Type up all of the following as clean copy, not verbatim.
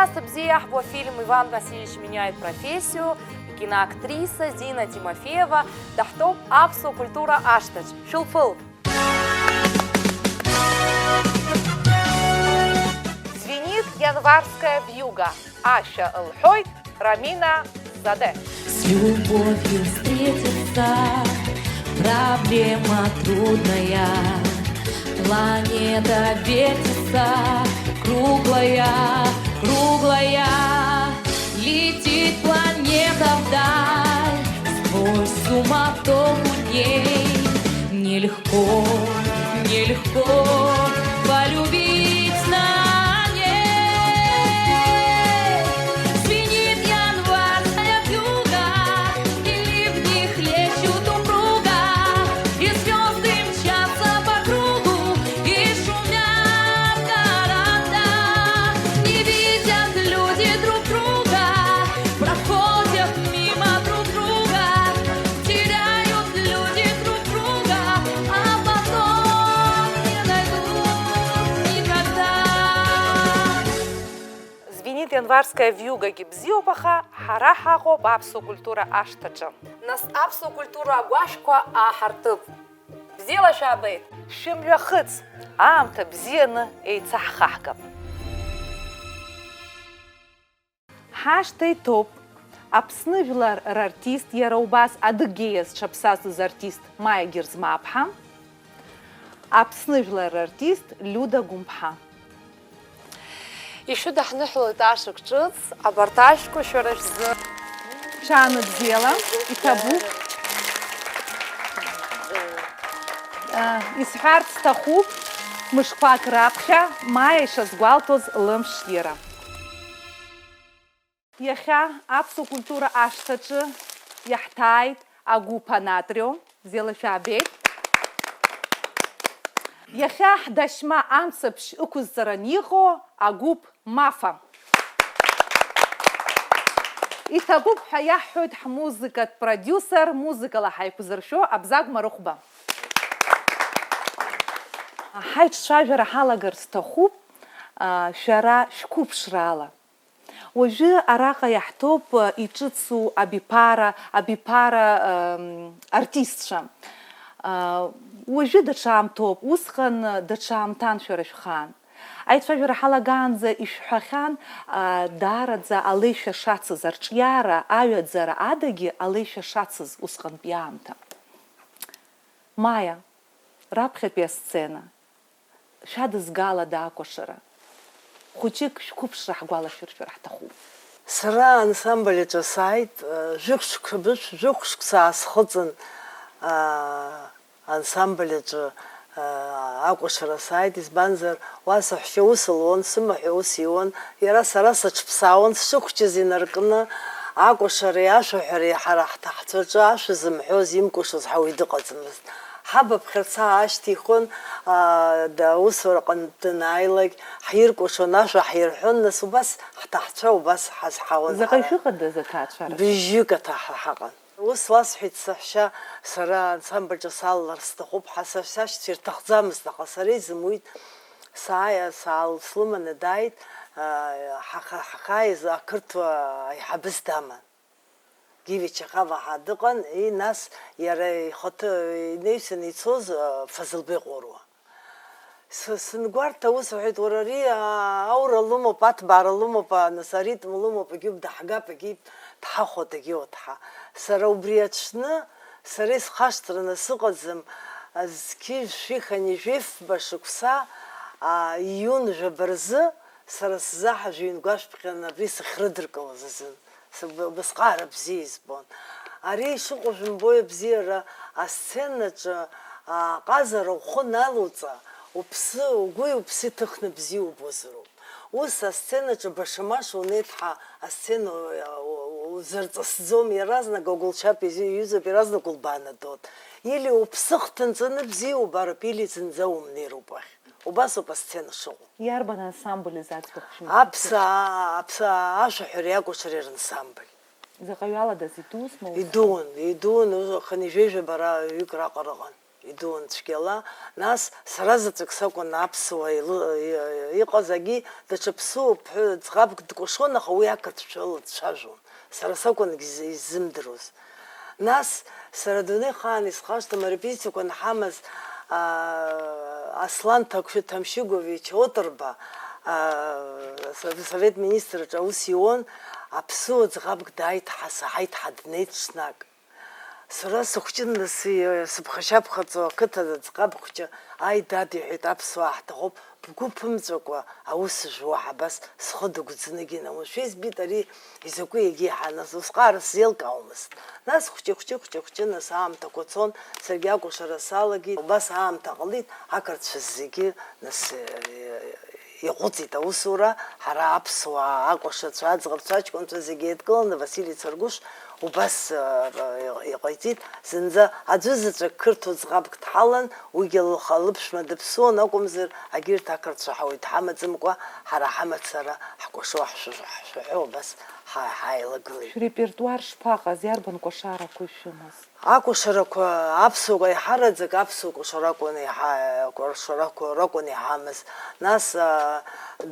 Нас бзиях во фильм «Иван Васильевич меняет профессию», киноактриса Зина Тимофеева, дахтоп апсу культура аштач. Шулфул. Звенит январская вьюга. Аша Элхойт, Рамина Заде. С любовью встретиться, проблема трудная. Планета вертится, круглая, круглая. Летит планета вдаль, сквозь суматоху дней. Нелегко, нелегко полюбить на ней. Звенит январская вьюга, и ливни хлещут упруга, и звезды мчатся по кругу, и шумят города. Не видят люди друг друга, проходят мимо друг друга, теряют люди друг друга, а потом не найдут никогда. Звенит январская вьюга гибзиопаха, харахаго бапсу культура аштача. Нас апсу культура гуашква ахартып. Бзила шабейт. Шимля хыц. Амта бзина и цахахка. Хаштай топ. Апснывлар артист Яраубас Адыгеяс шапсасыз артист Майя Герзмапха. Апснывлар артист Люда Гумпха. Еще дахнахло ташек чуц, абарташку шораш з шану бзела и табу. Исхарт стахуб, мышква крапха, Майя шазгвалтоз лымшлира. Яхя апсу культура аштачы, яхтайт агупа натрио, зела шабет. Яхя дашма амсапш укузаранихо агуп мафа. И табуб хаяхуд музыка продюсер, музыка лахайкузаршо, абзаг марухба. Хайт шажара халагар стахуб, шара шкуп шрала. Уже араха яхтоп ичицу абипара артистша. Уже дачам топ усхан дачам тан шорашхан. Айт шажара халаганза ишхахан дарадза алейша шацыз арчяра авядзара адаги алейша шацыз усхан пиамта. Майя, рабхепе сцена. Шадыз гала да акошара. Хучик шкупшрах гвала ширшрах таху. Сара ансамбль сайт жукшкса сходзен ансамбль акошара сайт избанзар васа хшеусылон сымахеусион яра сара сачпсаон шукчизинаркна акошара яшухри харах тахцоча ашзымхоз имкушыз хавидыqazмыз حابب خرصها عشتي خون دا وصور قنتنايلك حيركو شو ناشو حيرحون ناس وبس حتحتشا وبس حاول زغي شو قد زكاة شرف بيجيوكا حقا وصواص حيت صحشا سرا نسامبل جسال رستخوب حساساش تير تخزام استقصري زمويت سايا سال سلمان دايت حقايز اكرت يحبس داما Гивича хава хадыган и нас яра хото нейсен ицоз фазылбе горуа. Сынгварта усахит урари аура лумо пат баралумо па насарит мулумо па гиб дахга па гиб тахота гиотха. Сара убриячна сарис хаштрана сыгазым азки шихани жеф башукса июн жабрзы сара сзаха жин гашпхана брис хрыдркалазын. بس قارب زيز بون أري شو قشن بوي بزيرة السنة قازر وخنا لوطا وبس وقوي وبس تخن بزي وبوزرو وس السنة بشماش ونتحا السنة وزرت الزوم يرازنا جوجل شاب يوزر بيرازنا قلبانا دوت يلي وبسخ تنزن بزي وباربيلي تنزو منيرو بخ وبس وبسцена شغل. Ярбан ансамбль изацбах. Апса ашу хуряку шрир ансамбль. Закаяла да зитус мол. Идун, ханижеже бара юкра қараған. идун цәгьала, нас сара заҵәык сакәын аԥсуа иҟазагьы даҽа ԥсуа ӡӷабк дкәашон, аха уи ақырҭцәа лыцәажәон. Сара сакәын изымдыруаз. Нас сара адунеихаан исхашҭым арепетициақәа анҳамаз Аслан Ҭамшьыгович Отрба Совет министраҿ аус иуан, аԥсуа ӡӷабк саҳаиҭҳа днеит ҽнак. Сара сыхәҷын сыԥхашьаԥхаҵо ақыҭа ӡӷаб хәҷы, аи дад, иҳәеит, аԥсуаа ҳҭахуп, бгәы ԥымҵәакәа аус зжуа абас схы дыгәӡныгьы намушәа избит ари изакәи егьиҳа, нас усҟара сзеилкаауамызт. Нас хәҷы нас аамҭақәа цон, саргьы акәашара салагеит, убас аамҭа ҟалит, ақырҭцәа зегьы нас иҟәыҵит аусура, ҳара аԥсуаа акәашацәа, аӡӷабцәа, аҷкәынцәа зегьы еидкыланы Васили Царгәыш убас иҟаиҵеит, зынӡа аӡәы заҵәык қырҭуа ӡӷабк дҳалан, уигьы лыԥшәма дыԥсуан акәымзар, агьырҭ ақырҭцәа ҳауаҩ дҳамаӡамкәа, ҳара ҳамацара ҳкәашо ҳшәаҳәо убас ҳааилагылеит. Шәрепертуар шԥаҟаз, иарбан кәашарақәа ишәымаз? Акәашарақәа аԥсуа иаҳараӡак аԥсуа кәашарақәа ракәын иҳамаз. Нас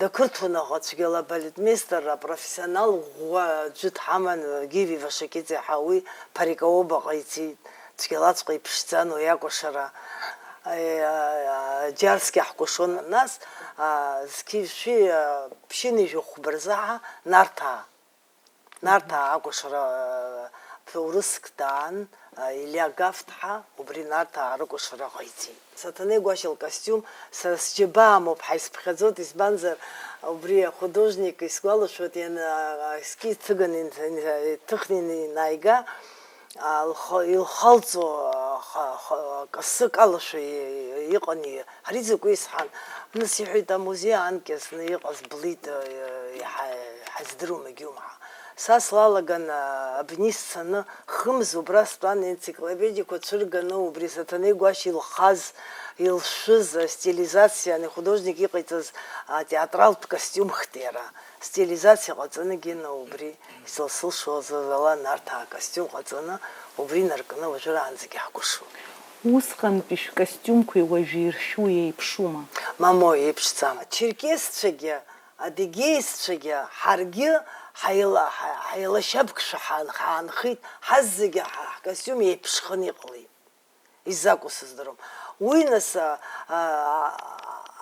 дақырҭуан аҟа цәгьала балетмейстер апрофессионал ӷәӷәа аӡәы дҳаман, Гиви Вашакиӡе ҳәа, уи Парикаоба ҟаиҵеит, цәгьалаҵәҟьа иԥшӡан уи акәашара. Џьарски ҳкәашон. Нас Ԥшьыни Жәохәбырзаҳа Нарҭаа акәашара урыск даан, Илиа Гафҭҳа, убри Нарҭаа рыкәашара ҟаиҵеит. Саҭанеи Гәашьа лкостиум сара сџьаба амоуп, ҳаисԥхьаӡоит, избанзар убри ахудожник исгәалашәоит, ескиз ҭыхны инааига, илхалҵо касык алашәа иҟан, ари закәи исҳан. Нас иҳәеит, амузеи аанкьасны иҟаз блит, ҳаздыруам егьумҳа. Са слалаган абни сцаны, хымз убра стәан, енциклопедиақәа цәырганы, убри Саҭанеи Гәашьа илхаз, илшәыз стилизациа, художник иҟаиҵаз атеатралтә костиумхт иара. Стилизациа ҟаҵанагьы убри исылшоз ала Нарҭаа костиум ҟаҵаны, убри наркны уажәраанӡагьы ҳкәашоит. Усҟантәи шәкостиумқәеи уажәы иршәу еиԥшума? Мамо, еиԥшӡам. Черкесцәагьы, адыгеизцәагьы, ҳаргьы ҳаилашьабкшәа ҳаанхеит, ҳаз зегьы ҳкостиум еиԥшханы иҟалеит. Изакәу сыздыруам. Уи нас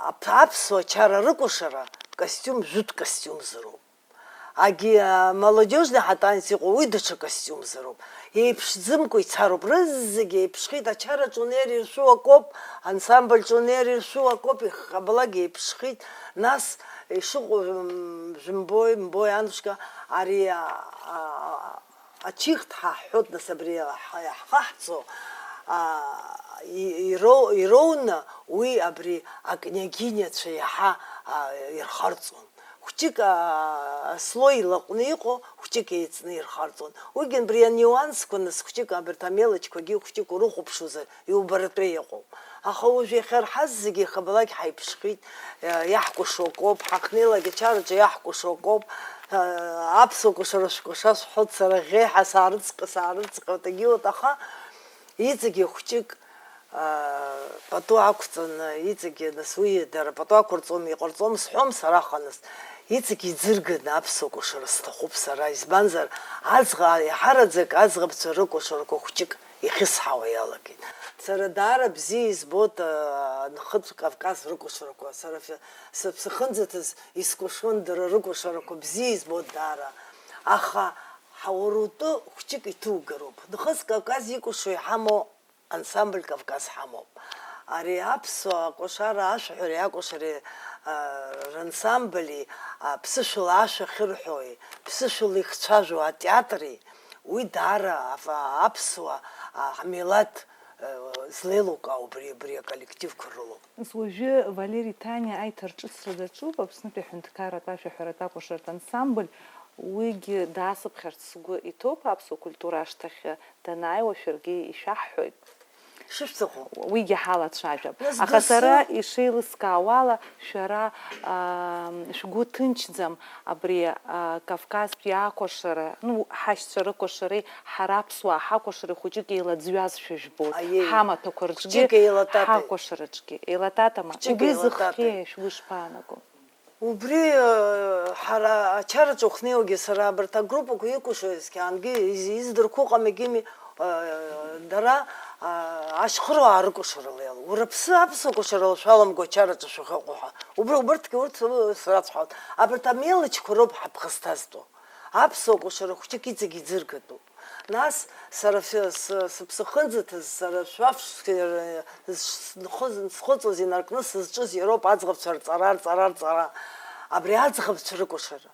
аԥсуа ачара рыкәашара костиум жәытә костиумзароуп. Молодежный ҳатанец иҟоу уи даҽа костиумзароуп. Еиԥшӡымкәа ицароуп, рызегьы еиԥшхеит, ачараҿ унеир иршәу акоуп, ансамбльҿ унеир иршәу акоуп, ихабалак еиԥшхеит. Нас ишыҟоу мбои анушка, ари ачыхт ҳаҳҳәот, нас абри ҳхаҳҵо ироуны уи абри акнягиниацәа иаҳа ирхарҵон. Хәҷык слой лаҟәны иҟоу, хәҷык еицны ирхарҵон. Уигьы абри анюансқәа, нас хәҷык абарҭ амелочқәагьы хәҷык урыхәаԥшуазар иубаратәы иҟоуп. Аха уажә иахьарҳаз зегьы ихабалак ҳаиԥшхеит, иаҳкәашо акоуп, ҳахнеилагь ачараҿы иаҳкәашо акоуп, аԥсуа кәашара шәкәаша шәҳәоит, сара ӷьеиҳа саарыцҟьоит, егьиуеит, аха иҵегьы хәҷык пату ақәҵаны, иҵегьы нас уи дара пату ақәырҵом, иҟарҵом сҳәом сара ханас. Иҵегьы иӡырганы аԥсуа кәашара сҭахуп сара, избанзар иаҳараӡак аӡӷабцәа рыкәашарақәа хәҷык ихьысҳауа иалагеит. Сара даара бзиа избоит Нхыҵә Кавказ рыкәашарақәа, сара сыԥсахынӡаҭаз искәашон дара рыкәашарақәа, бзиа избоит даара. Аха уара утәы хәҷык иҭугароуп. Нхыҵә Кавказ икәашо иҳамоу ансамбль Кавказ ҳамоуп. Ари аԥсуа акәашара ашәаҳәареи акәашареи рансамбли, ԥсышәала ашәа ахьырҳәои, ԥсышәала ихцәажәо атеатри, уи даара аԥсуа ҳмилаҭ злеилукаауп абри аколлективқәа рылоуп. Уажәы Валери Ҭаниа аиҭарҿыцра даҿуп, Аԥснытәи аҳәынҭқарратә ашәаҳәаратә акәашаратә ансамбль, уигьы даасыԥхьарц сгәы иҭоуп аԥсуа культура ашҭахь данааиуа шәаргьы ишәаҳҳәоит. шышәҭаху. Уигьы ҳалацәажәап. Нас Аха доусы- сара ишеилыскаауала шәара шәгәы ҭынчӡам абри Кавказтәи акәашара, ҳашьцәа рыкәашареи ҳара аԥсуаа ҳакәашареи хәыҷык еиладзҩазшәа жәбоит. Аиеи. Ҳамаҭәақәа рҿгьы, Хәҷык еилататеи. ҳакәашараҿгьы. Еилататама. Хәҷык Убри еилататеи. зыхҟьеи шәгәы ишԥаанаго? Убри ҳара ачараҿы уахнеиуагьы сара абарҭ агруппақәа икәашоит есқьаангьы издырқәо ыҟамегьыми дара ашьхыруаа рыкәашарала иалоу. Рыԥсы аԥсуа кәашарала шәаламго ачараҿы шәахьыҟоу ҳәа. Убырҭгьы урҭ срацәҳауеит. Абарҭ амелочқәа роуп ҳаԥхасҭазтәу. Аԥсуа кәашара хәҷык иҵегь иӡыргатәуп. Нас сара сыԥсы хынӡаҭаз сара схыҵуаз инаркны сызҿыз иароуп аӡӷабцәа рҵара. Абри аӡӷабцәа рыкәашара.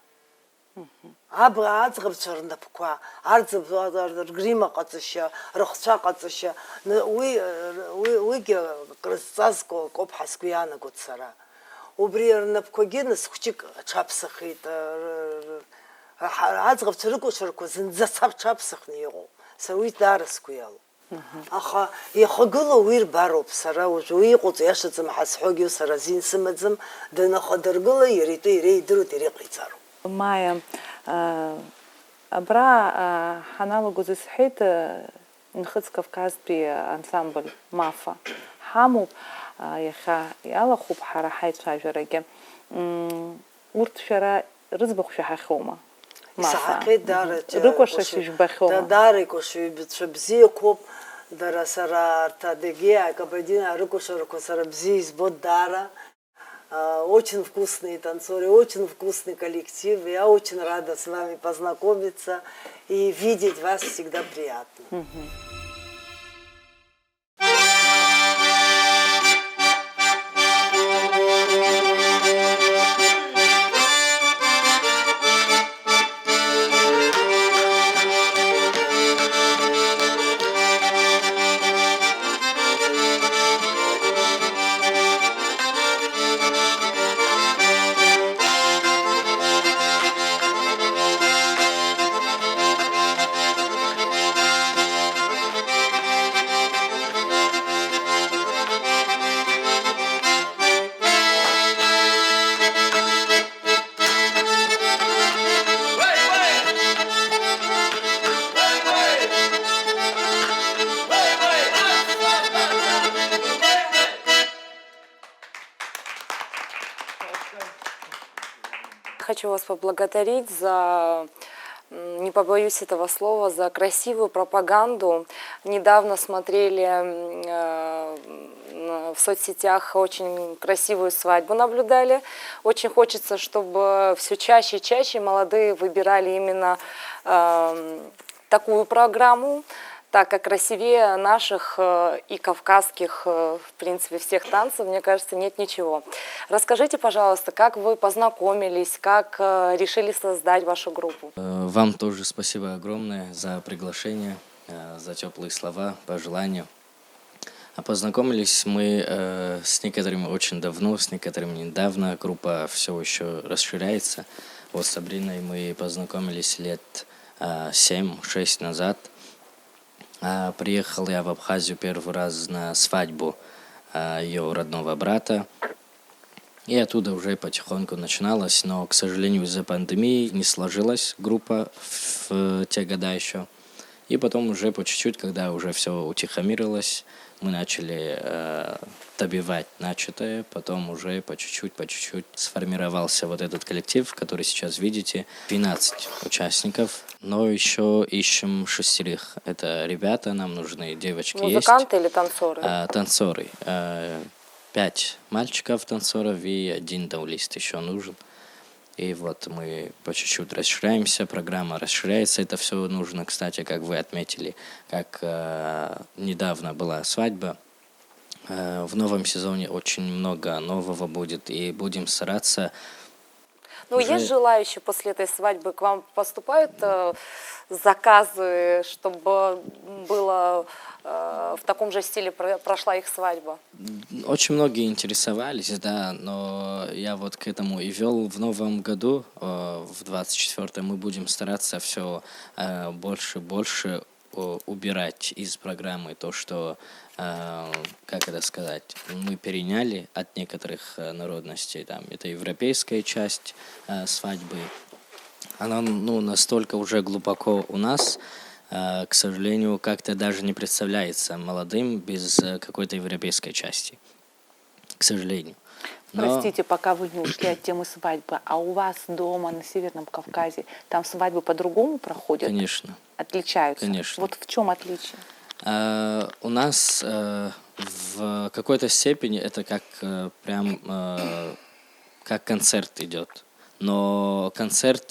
Аӡӷабцәа рнапқәа, ргрима ҟаҵашьа, рыхцәа ҟаҵашьа, уигьы крызҵазкуп ҳәа сгәы иаанагоит сара. Убри рнапқәагьы нас хәҷык аҽаԥсахит. Аӡӷабцәа рыкәашарақәа зынӡа аҽаԥсахны иҟоуп. Сара уи даара сгәы иалоуп. Аха ихагылоу уи рбароуп. Сара уажәы уи иҟоуҵо иашаӡам ҳазҳәогьы сара азин сымаӡам. Данахадыргыла иара итәы иара идыруеит, иара иҟаиҵароуп. Маиа, абра ҳаналагоз исҳәеит Нхыҵ Кавказтәи ансамбль Мафа. Ҳамоуп, иахьа иалахуп ҳара ҳаицәажәарагьы. Урҭ шәара рыӡбахә шәаҳахьоума? Исаҳахьеит даара. Рыкәашашьа жәбахьоума? Даара икәашаҩцәа бзиақәоуп. Дара сара арҭ адыгеи, акабардино рыкәашарақәа сара бзиа избоит даара. Очень вкусные танцоры, очень вкусный коллектив. Я очень рада с вами познакомиться и видеть вас всегда приятно. Хочу вас поблагодарить за, не побоюсь этого слова, за красивую пропаганду. Недавно смотрели в соцсетях, очень красивую свадьбу наблюдали. Очень хочется, чтобы все чаще и чаще молодые выбирали именно такую программу, так как красивее наших и кавказских, в принципе, всех танцев, мне кажется, нет ничего. Расскажите, пожалуйста, как вы познакомились, как решили создать вашу группу? Вам тоже спасибо огромное за приглашение, за теплые слова, пожелания. Познакомились мы с некоторыми очень давно, с некоторыми недавно. Группа все еще расширяется. Вот с Сабриной мы познакомились лет 7-6 назад. Приехал я в Абхазию первый раз на свадьбу ее родного брата. И оттуда уже потихоньку начиналось, но, к сожалению, из-за пандемии не сложилась группа в те года еще. И потом уже по чуть-чуть, когда уже все утихомирилось, мы начали добивать начатое, потом уже по чуть-чуть сформировался вот этот коллектив, который сейчас видите. 12 участников, но еще ищем 6. Это ребята, нам нужны девочки. Музыканты или танцоры? Танцоры. 5 мальчиков-танцоров и 1 даулист еще нужен. И вот мы по чуть-чуть расширяемся, программа расширяется. Это все нужно, кстати, как вы отметили, как недавно была свадьба. В новом сезоне очень много нового будет, и будем стараться. Ну, есть желающие после этой свадьбы, к вам поступают заказы, чтобы было в таком же стиле прошла их свадьба? Очень многие интересовались, да, но я вот к этому и вел в новом году, в 24-м, мы будем стараться все больше убирать из программы то, что, как это сказать, мы переняли от некоторых народностей. Там, это европейская часть свадьбы. Она настолько уже глубоко у нас, к сожалению, как-то даже не представляется молодым без какой-то европейской части. К сожалению. Но, Простите, пока вы не ушли от темы свадьбы, а у вас дома на Северном Кавказе там свадьбы по-другому проходят? конечно. Отличаются? Конечно. Вот в чем отличие? У нас в какой-то степени это как прям как концерт идет. Но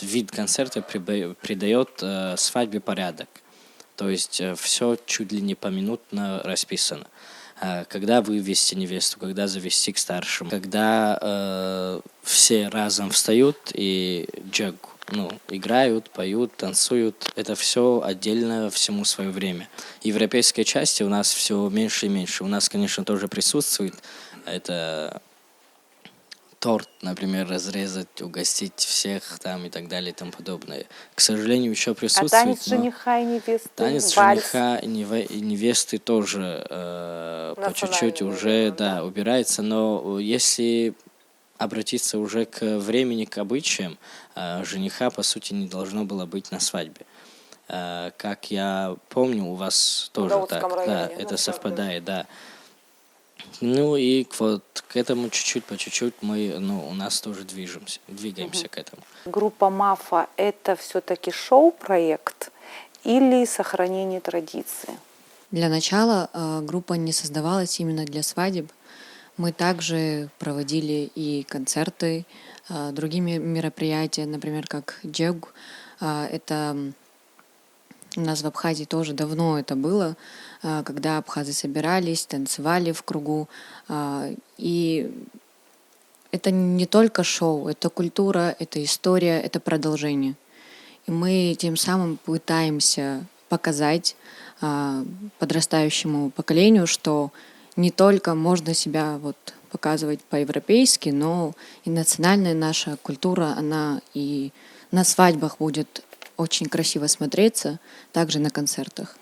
вид концерта придает свадьбе порядок. То есть все чуть ли не поминутно расписано. Когда вывести невесту, когда завести к старшему, когда все разом встают и джагу, играют, поют, танцуют. Это все отдельно, всему свое время. В европейской части у нас все меньше и меньше. У нас, конечно, тоже присутствует это торт, например, разрезать, угостить всех там и так далее и тому подобное. К сожалению, еще А присутствует. танец жениха и невесты? Танец вальс? жениха и невесты тоже по чуть-чуть Национальный, уже наверное, убирается, но если обратиться уже к времени, к обычаям, жениха, по сути, не должно было быть на свадьбе. Как я помню, у вас тоже Даутском так. районе, Да, да, это да. совпадает, да. Ну и вот к этому чуть-чуть, по чуть-чуть мы, у нас тоже двигаемся к этому. Группа МАФа – это все-таки шоу-проект или сохранение традиции? Для начала группа не создавалась именно для свадеб. Мы также проводили и концерты, другие мероприятия, например, как джег. Это у нас в Абхазии тоже давно это было, когда абхазы собирались, танцевали в кругу. И это не только шоу, это культура, это история, это продолжение. И мы тем самым пытаемся показать подрастающему поколению, что не только можно себя показывать по-европейски, но и национальная наша культура, она и на свадьбах будет очень красиво смотреться, также на концертах.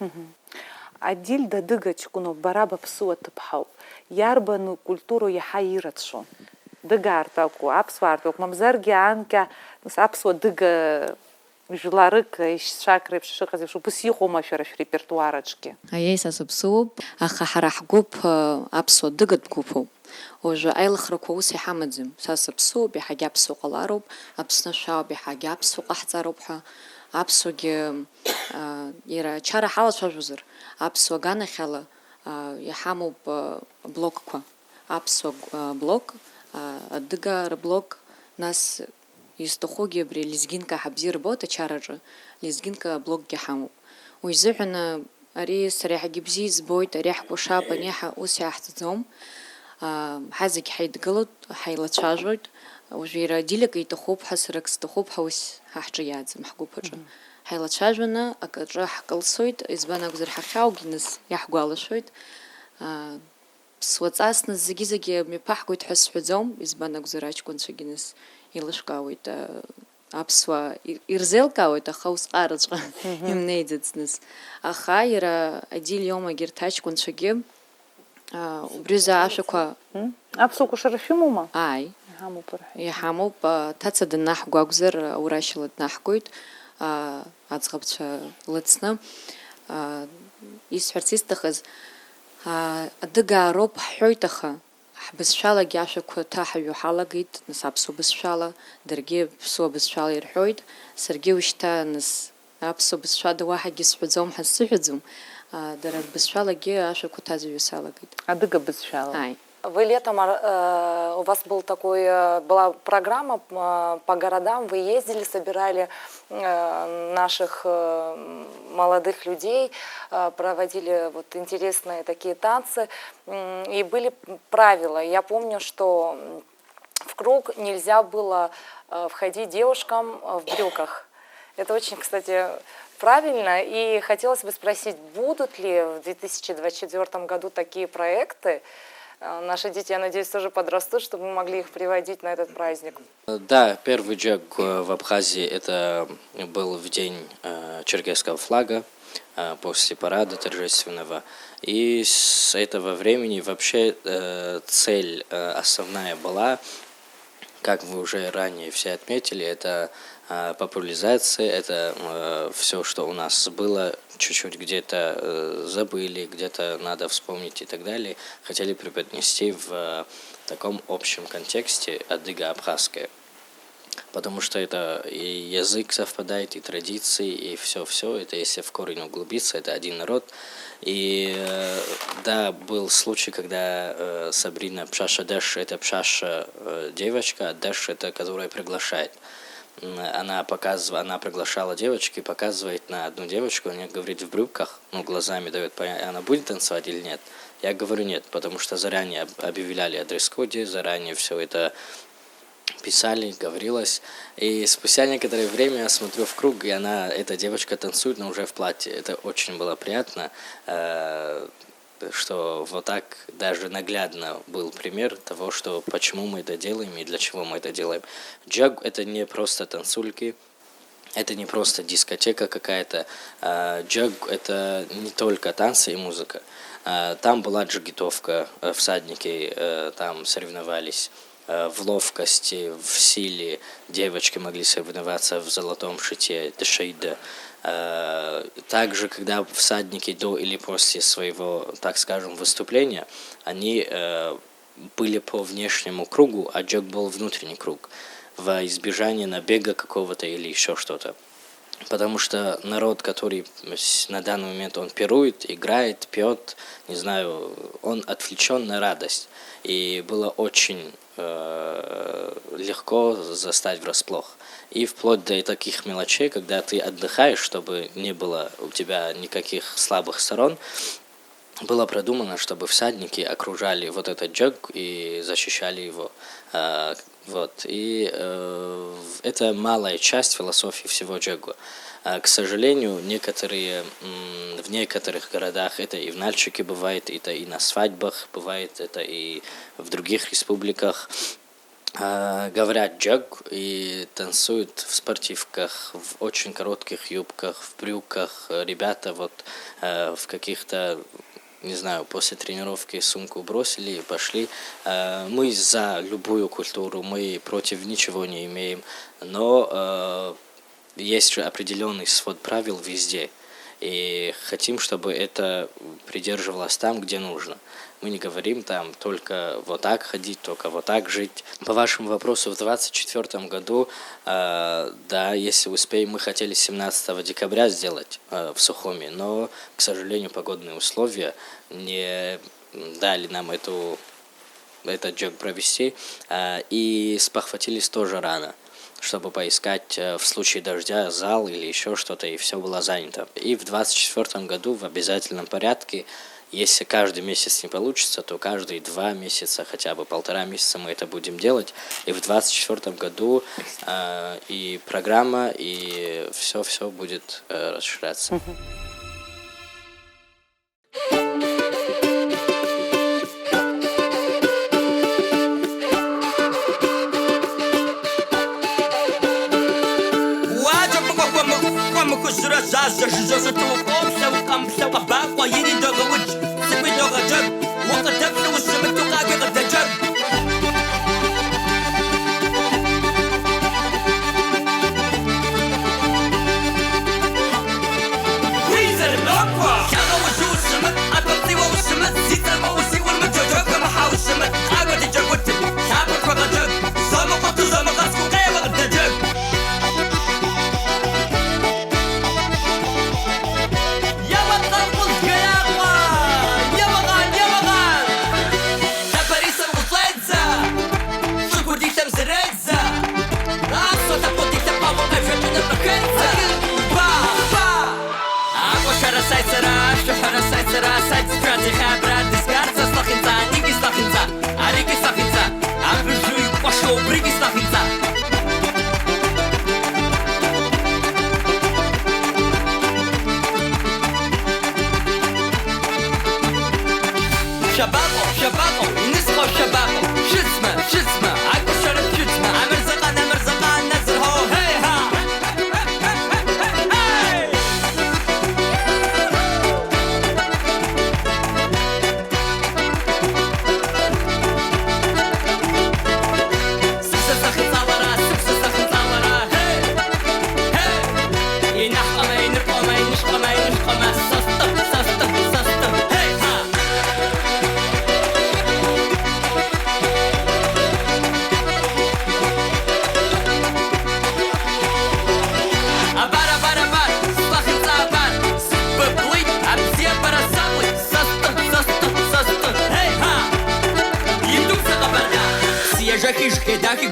Адиль да дыгач куно бараба псуа тыпхау. Ярбану культуру яхаиратшо. Дыгартаку, апсварток, мамзарги анка, апсуа дыга жыларык, шакры, шишыхази, шу пысиху машараш репертуарочки. А я сасыпсуп, ахахарахгуп апсо дыгат гупу. Уже айлахракоуси хамадзим. Сасыпсу бихагяпсу қаларуб, апснашау бихагяпсу қахцарубха. Апсуги ира чара хала чажузыр. Апсу ганахала яхамуб блокква. Апсу блок, дыга блок нас يستخوجي بري لزجينكا حبزير بوتا تشارجة لزجينكا بلوك جحامو ويزحنا أريس ريح جبزيز بويت ريح وشابا نيحا أوسي أحتزوم حازك حيد قلط حيلا تشاجرد وجيرا ديلك يتخوب حسرك ستخوب حوس ححجيات محقوب هجا حيلا تشاجرنا أكراح قلصويت إزبانا قزر حخاو جنس يحقوال شويت سواتساسنا زجي ميباحقويت حس حزوم إزبانا قزراج كونش جنس илышкауит апсуа ирзелкауит ахаус қарыжға имнейдетснес аха ира адил йома гиртач куншаге убрюза ашаква Апсу кушарафимума? ай Хаму пара. яхаму тацадын нахгуагзер урашилат нахгуит ацгабча лыцна исфарцистахыз адыга роб хёйтаха بسشالة جاشك تاحيو حلقيت نس أبسو بسشالة درجي بسوا بسشالة يرحويد سرجي وشتا نس أبسو بسشالة واحد يسحب زوم حسحب زوم درج بسشالة جي عاشك تازي يسالة جيد Адыга бысшала. هاي Вы летом, у вас была программа по городам, вы ездили, собирали наших молодых людей, проводили интересные такие танцы, и были правила. Я помню, что в круг нельзя было входить девушкам в брюках. Это очень, кстати, правильно, и хотелось бы спросить, будут ли в 2024 году такие проекты? Наши дети, я надеюсь, тоже подрастут, чтобы мы могли их приводить на этот праздник. Да, первый джег в Абхазии это был в день черкесского флага. после парада торжественного. И с этого времени вообще цель основная была, как вы уже ранее все отметили, это популяризация, это все, что у нас было, чуть-чуть где-то забыли, где-то надо вспомнить и так далее, хотели преподнести в таком общем контексте адыго-абхазское. Потому что это и язык совпадает, и традиции, и все-все. Это если в корень углубиться, это один народ. И да, был случай, когда Сабрина Пшаша Дэш, это Пшаша девочка, а Дэш это которая приглашает. Она приглашала девочки, показывает на одну девочку, она говорит в брюках, глазами дает понять, она будет танцевать или нет. Я говорю нет, потому что заранее объявляли о дресс-коде, заранее все это писали, говорилось. И спустя некоторое время я смотрю в круг, и эта девочка танцует, но уже в платье. Это очень было приятно, что вот так даже наглядно был пример того, что почему мы это делаем и для чего мы это делаем. Джаг – это не просто танцульки, это не просто дискотека какая-то. Джаг – это не только танцы и музыка. Там была джигитовка, всадники там соревновались. В ловкости, в силе девочки могли соревноваться в золотом шите, дешейда. Также, когда всадники до или после своего, так скажем, выступления, они были по внешнему кругу, а джаг был внутренний круг, во избежание набега какого-то или еще что-то. Потому что народ, который на данный момент он пирует, играет, пьет, не знаю, он отвлечен на радость. И было очень легко застать врасплох. И вплоть до таких мелочей, когда ты отдыхаешь, чтобы не было у тебя никаких слабых сторон, было продумано, чтобы всадники окружали вот этот джаг и защищали его. И это малая часть философии всего джагу. К сожалению, в некоторых городах, это и в Нальчике бывает, это и на свадьбах бывает, это и в других республиках, говорят джаг и танцуют в спортивках, в очень коротких юбках, в брюках. Ребята в каких-то, не знаю, после тренировки сумку бросили и пошли. Мы за любую культуру, мы против ничего не имеем, но есть же определенный свод правил везде. И хотим, чтобы это придерживалось там, где нужно. Мы не говорим там только вот так ходить, только вот так жить. По вашему вопросу, в 2024 году, да, если успеем, мы хотели 17 декабря сделать в Сухуми, но, к сожалению, погодные условия не дали нам этот джаг провести, и спохватились тоже рано, чтобы поискать в случае дождя зал или еще что-то, и все было занято. И в 2024 году в обязательном порядке, если каждый месяц не получится, то каждые 2 месяца, хотя бы 1,5 месяца мы это будем делать. И в 2024 году и программа, и все будет расширяться.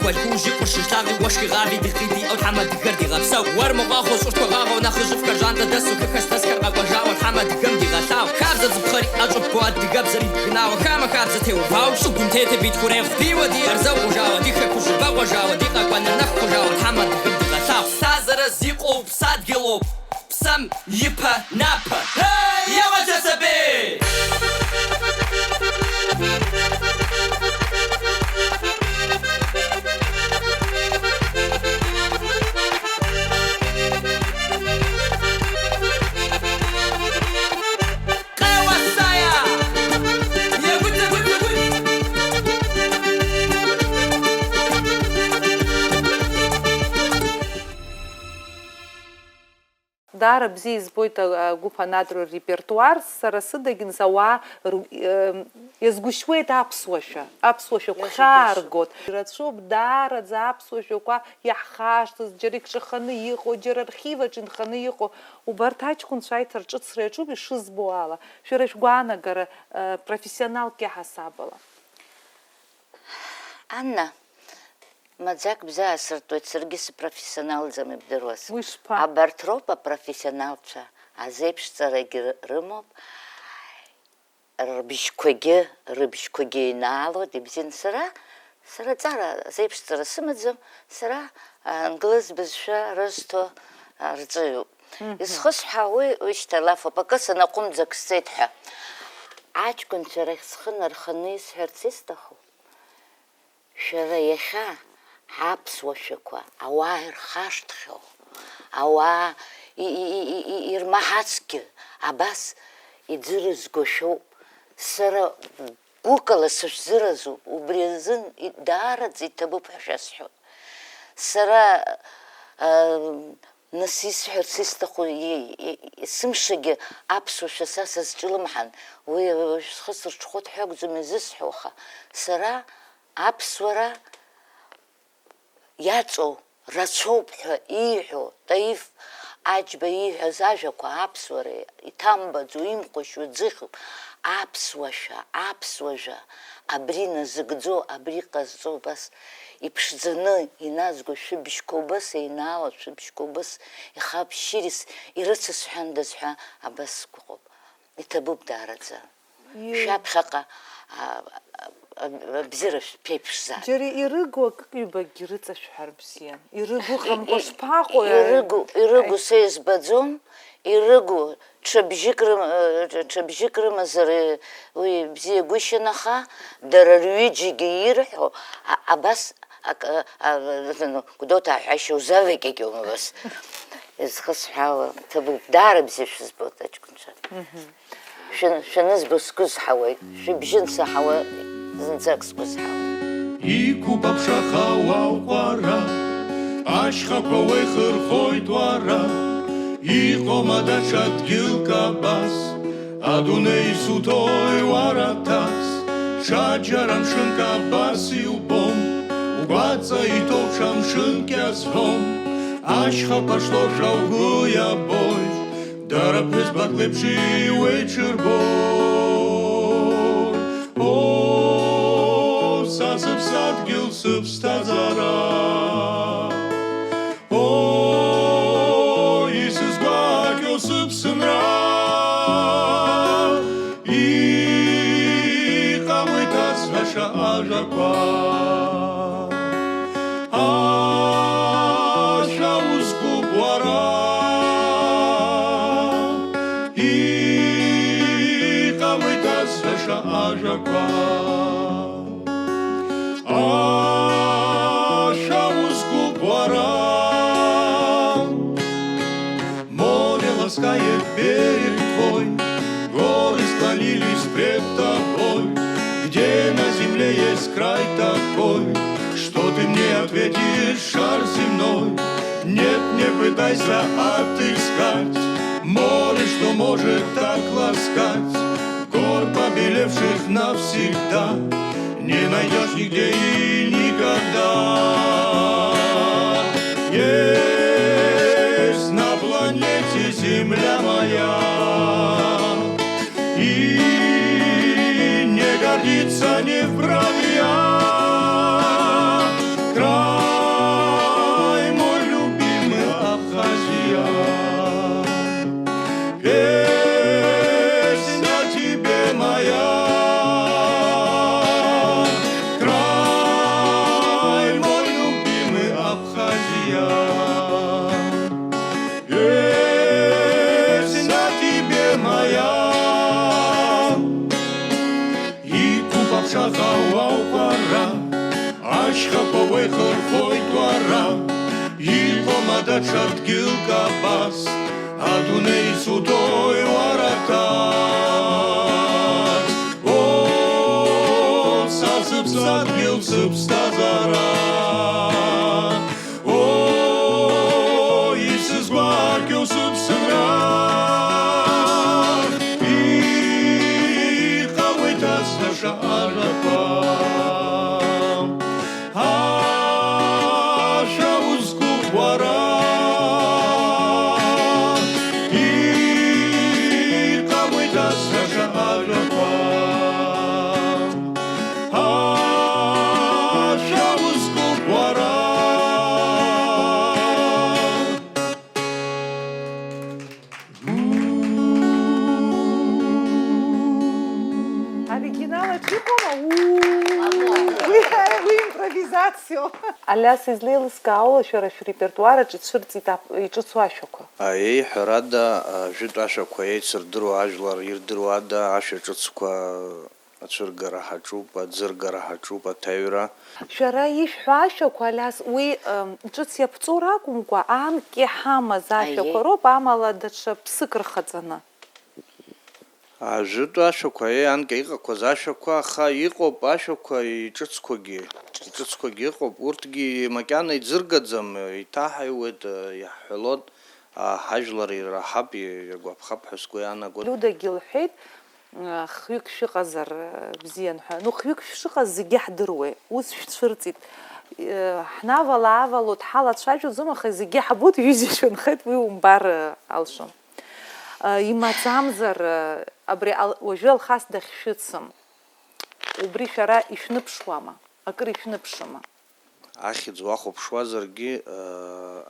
والكوجي قرش شلاغي وشكي غابي دخيتي أو حمد قردي غبساو ورمغاخو صورت وغاغو ناخذ في كرجان دسو ككس تسكر غاجاو حمد قمدي غساو كابزة زبخري أجب قوات قبزري بناو كاما كابزة تيو باو شو كنت تبيت خوريف دي ودي أرزو وجاو دي خكوش باو دي قاقوان نخ وجاو حمد قمدي غساو سازر زيقو بساد قلوب بسم يبا نابا يا وجسبي Дара бзи избоит гупа надру репертуар, сарасы гинзауа езгушвет апсуаша кхаргот. Рацуб дара за апсуаша ка яхаштыз джерик шаханы ихо джер архива джинханы ихо убартач кун шайтер чуцречуб и шизбуала. Шуреш гуана гара профессионал ке хасабала. Анна Маӡак бзаасыртуеит, саргьы спрофессионалӡам ибдыруаз. Абарҭ роуп апрофессионалцәа, азеиԥшҵарагьы рымоуп, рыбжьқәагьы инаалоит, ибзиан сара ҵара азеиԥшҵара сымаӡам, сара англыз бызшәа рызҭо рҵаҩуп. Исхысҳәаа уи шьҭа лафуп, акы санаҟәымҵак сцеит ҳәа. Аҷкәынцәа рахь схы нарханы исҳәарц исҭаху, шәара иахьа аԥсуа шәақәа ауаа ирхашҭхьоу, ауаа ирмаҳацгьы абас иӡырызго шәоуп. Сара гәыкала сышәзыразуп, убри азын даараӡа иҭабуп ҳәа шәасҳәоит. Сара нас исҳәарц исҭаху сымшагьы аԥсуашәа са сазҿлымҳан, уи схы сырҽхәыт ҳәа акәӡам изысҳәо, аха сара аԥсуара иаҵоу рацәоуп ҳәа ииҳәо Таиф Аџьба ииҳәаз ажәақәа аԥсуара иҭамбаӡо, имхәашьуа ӡыхьуп. Аԥсуажәа абри назыгӡо, абри ҟазҵо убас иԥшӡаны иназго шәыбжьқәа убас еинаало, шәыбжьқәа убас ихабшьирис ирыцысҳәандаз ҳәа абас сгәыҟоуп. Иҭабуп даараӡа. Шәаԥхьаҟа абзиара шәԥеиԥшзаап. Џьара ирыгу акыҩбагьы рыҵашәҳәар бзиан. Ирыгу ҟамкәа шԥаҟоу? Ирыгу са избаӡом, ирыгу ҽабжьык рымазар уи бзиагәышьан, аха дара рҩыџьегьы ирҳәо абас Гәдоуҭа аҳәашьа узавеикьакьоума абас. Изхысҳәаауа ҭабуп, даара бзиа шәызбоит аҷкәынцәа. Шәанызбо сгәызҳауеит, шәыбжьын саҳауа зынӡак сгәызҳауеит. Иқәуп аԥшаха уҟара, ашьхақәа уеихырхоит уара, иҟоума даҽа дгьылк абас, адунеи суҭои уара ҭакс, ҽаџьара мшынк абас иубом, угәаҵа иҭоу ҽа мшынк иазҳәом, ашьхақәа шлоша угәы иабоит, дара ԥҳәызбак леиԥш иуеиҽырбоит. Са сыԥсадгьыл сыԥсҭазаара, исызгәакьоу сыԥсынра, иҟамлеит ацҳәаша ажәақәа. Ашәа узкуп уара, иҟамлеит ацҳәаша ажәақәа. Ашәа узкуп уара, море ласкает берег твой, горы склонились пред тобой, где на земле есть край такой, что ты мне ответишь, шар земной. Нет, не пытайся отыскать море, что может так ласкать, гор побелевших навсегда не найдешь нигде и никогда. Есть на планете Земля моя, и не гордиться не вправе я. Ҳахауауқәара ашьхақәа ихырхоит уара иҟоума даҽа дгьылк абас адунеи суҭои уара ҭац са сыԥсадгьыл сыԥсҭазаара исызгәаркьоу сыԥсра иҟалоит ацнаша ажәақәа Оригинала чикома. Уи импровизацио. Алиас излеилыс каула шәара шәрепертуараҿы цәырҵит иҿыцу ашәақәа. Еиҳәарада жәытә ашәақәа еицырдыруа ажәлар ирдыруада ашәа ҿыцқәа ацәыргара ҳаҿуп, аӡыргара ҳаҿуп, аҭаҩра. Шәара ишәҳәо ашәақәа Алиас уи ҿыц иаԥҵоу ракәымкәа анк иҳамаз ашәақәа роуп, амала даҽа ԥсык рхаҵаны. Жәытә ашәақәа анк иҟақәаз ашәақәа, аха иҟоуп ашәақәа иҿыцқәагьы иҟоуп, урҭгьы макьана иӡыргаӡам, иҭаҳаиуеит, иаҳҳәалоит, ҳажәлар ираҳап, иргәаԥхап ҳәа сгәы иаанагоит. Людагьы лҳәеит, хҩык шәыҟазар бзиан ҳәа. Хҩык шәшыҟаз зегьы ҳдыруеит, ус шәцәырҵит. Ҳнавала-аавалоит, ҳалацәажәаӡом, аха зегьы ҳабоит, ҩыза шәынхеит, уи умбар алшон. Имаӡамзар абри уажәы Алхас дахьшәыцым. Убри шәара ишәныԥшуама? Акыр ишәныԥшыма? Ахьӡ уахәаԥшуазаргьы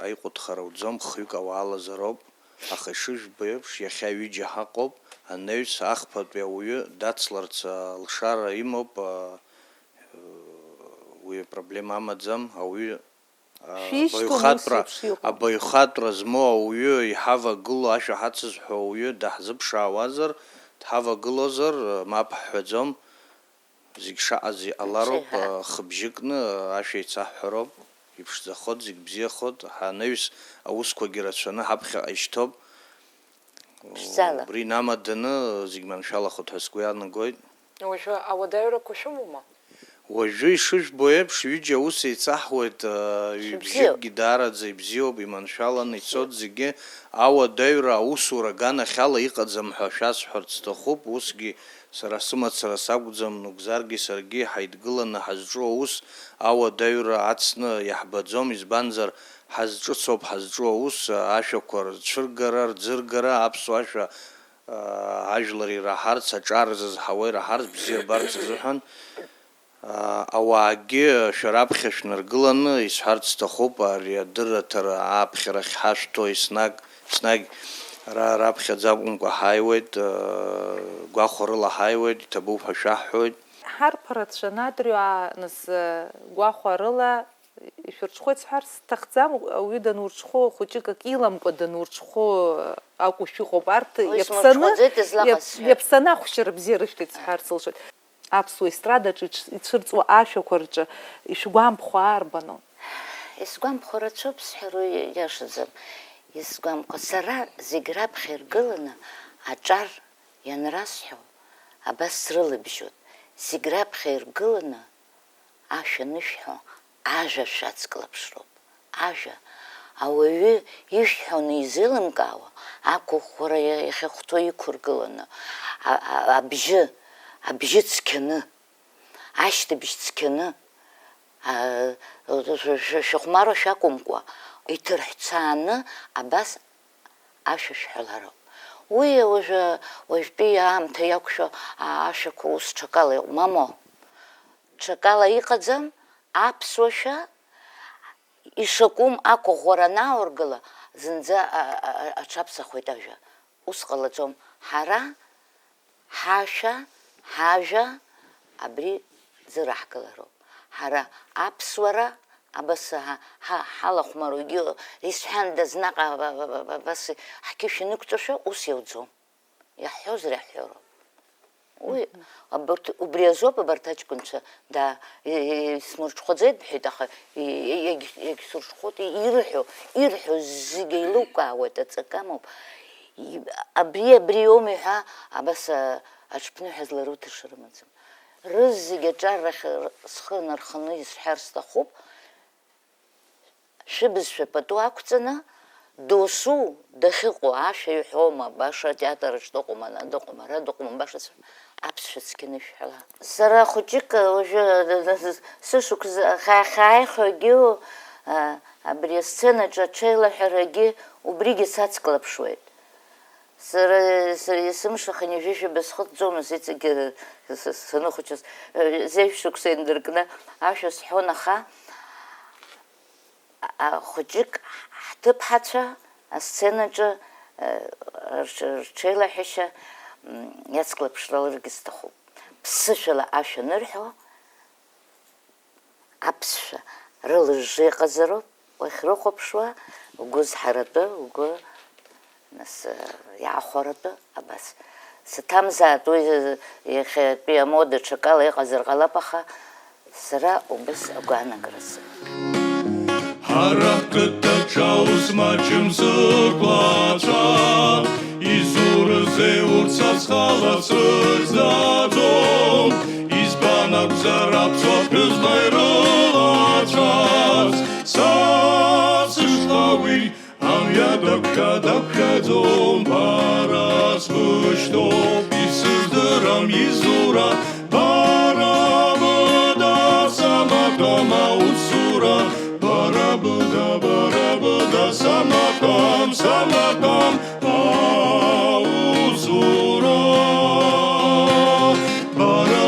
аиҟәыҭхара уӡом, хҩык ауаалазароуп, аха ишыжәбо еиԥш иахьа ҩыџьа ҳаҟоуп, анаҩс ахԥатәи ауаҩы дацларц алшара имоуп, уи апроблема амаӡам, ауаҩы абаҩхатәра змоу ауаҩы иҳавагыло ашәа ҳацызҳәо ауаҩы даҳзыԥшаауазар, дҳавагылозар мап ҳҳәаӡом, зегь шаҟаз иҟалароуп, хыбжьыкны ашәа еицаҳҳәароуп, иԥшӡахоит, зегь бзиахоит, ҳанаҩс аусқәагьы рацәаны ҳаԥхьаҟа ишьҭоуп. Убри инамаданы зегь маншәалахоит ҳәа сгәы иаанагоит. Уажәы ауадаҩрақәа шәымоума? Уажәы ишыжәбо еиԥш ҩыџьа аус еицаҳуеит, ҩбжьыкгьы даараӡа ибзиоуп, иманшәаланы ицоит зегьы, ауадаҩра аусура аганахьала иҟаӡам ҳәа шәасҳәарц сҭахуп, усгьы сара сымацара сакәӡам, Нугзаргьы саргьы ҳаидгыланы ҳазҿу аус ауадаҩра ацны иаҳбаӡом, избанзар ҳазҿыцоуп ҳазҿу аус ашәақәа рцәыргара, рӡыргара, аԥсуа ашәа ажәлар ираҳарц, аҿар зызҳауа ираҳарц, бзиа рбарц азыҳәан. Ауаагьы шәараԥхьа шәнаргыланы исҳәарц сҭахуп, ари адырраҭара ааԥхьарахь ҳашәҭо еснагь раԥхьаӡа акәымкәа ҳааиуеит, гәахәарыла ҳааиуеит, иҭабуп ҳәа шәаҳҳәоит. Ҳарԥарацәа надырҩаа нас гәахәарыла ишәырҽхәоит сҳәарц сҭахӡам, ауаҩы данурҽхәо хәыҷык ак иламкәа данурҽхәо акәу шәыҟоуп, арҭ иаԥсаны ахәшьара бзиа рышәҭеит сҳәарц лшоит. Аԥсуа естрадаҿы ицәырҵуа ашәақәа рҿы ишәгәамԥхо арбану? Исгәамԥхо рацәоуп сҳәару иашаӡам. Исгәамԥхо сара зегь раԥхьа иргыланы аҿар ианрасҳәо абас срылабжьоит. Зегь раԥхьа иргыланы ашәа анышәҳәо ажәа шәацклаԥшроуп. Ажәа ауаҩы ишәҳәоны изеилымкаауа ақәыӷәӷәара иахьахәҭоу иқәыргыланы абжьы цқьаны, ашьҭыбжь цқьаны, шәыхәмаруа шәакәымкәа, иҭырҳәцааны абас ашәа шәҳәалароуп. Уи уажәтәи аамҭа иақәшәо ашәақәа ус ҽакала иҟоуп, мамо. Ҽакала иҟаӡам, аԥсуа шәа ишакәым ақәыӷәӷәара анаургыла, зынӡа аҽаԥсахуеит ажәа. Ус ҟалаӡом. Ҳара ҳашәа, ҳажәа абри зыраҳгылароуп. Ҳара аԥсуара абас ҳалахәмаруагьы исҳәандаз наҟ абас ҳқьышә инықәҵошәа ус иауӡом. Иаҳҳәозар иаҳҳәароуп. Уи убри азоуп абарҭ аҷкәынцәа смырҽхәаӡеит бҳәеит, аха егьсырҽхәоит, ирҳәо зегьы еилукаауеит, аҵакы амоуп. Абри иоуми ҳәа абас аҽԥныҳәа зларуҭаша рымаӡам. Рызегьы аҿаррахь схы нарханы исҳәар сҭахуп, шәыбызшәа пату ақәҵаны, досу дахьыҟоу ашәа иҳәома, баша атеатраҿ дыҟоума, ана дыҟоума, ара дыҟоума, баша аԥсшәа цқьаны ишәҳәала. Сара хәыҷык уажәы сышықәса хааихәагьы абри асценаҿ аҽеилаҳәарагьы убригьы сацклаԥшуеит. Сара есымшаха нижәышәаба схыҵӡомызт, иҵегьы саныхәыҷыз зеиԥшықәса индыркны ашәа сҳәон, аха хәыҷык ҳҭыԥҳацәа асценаҿы рҽеилаҳәашьа иацклаԥшраларгьы сҭахуп. Ԥсышәала ашәа анырҳәо, аԥсшәа рылыжжы иҟазароуп, уахьрыхәаԥшуа угәы зҳаратәы, угәы иаахәаратәы, абас. Саҭамзаат уи иахьатәи амода ҽакала иҟазар ҟалап, аха сара убас агәаанагара сымоуп. Ҳара ҳқыҭаҿ маҷым зықәлацәа, изурызеи урҭ сасхала сырзаӡом, избан акәзар аԥсуа ԥҳәызба ирылацәаз, са сышҟа уи амҩа дақәшәаӡом, бара сбышьҭоуп, исыздырам изура, бара быда саматәам аусура, бара быда саматәам аусура, бара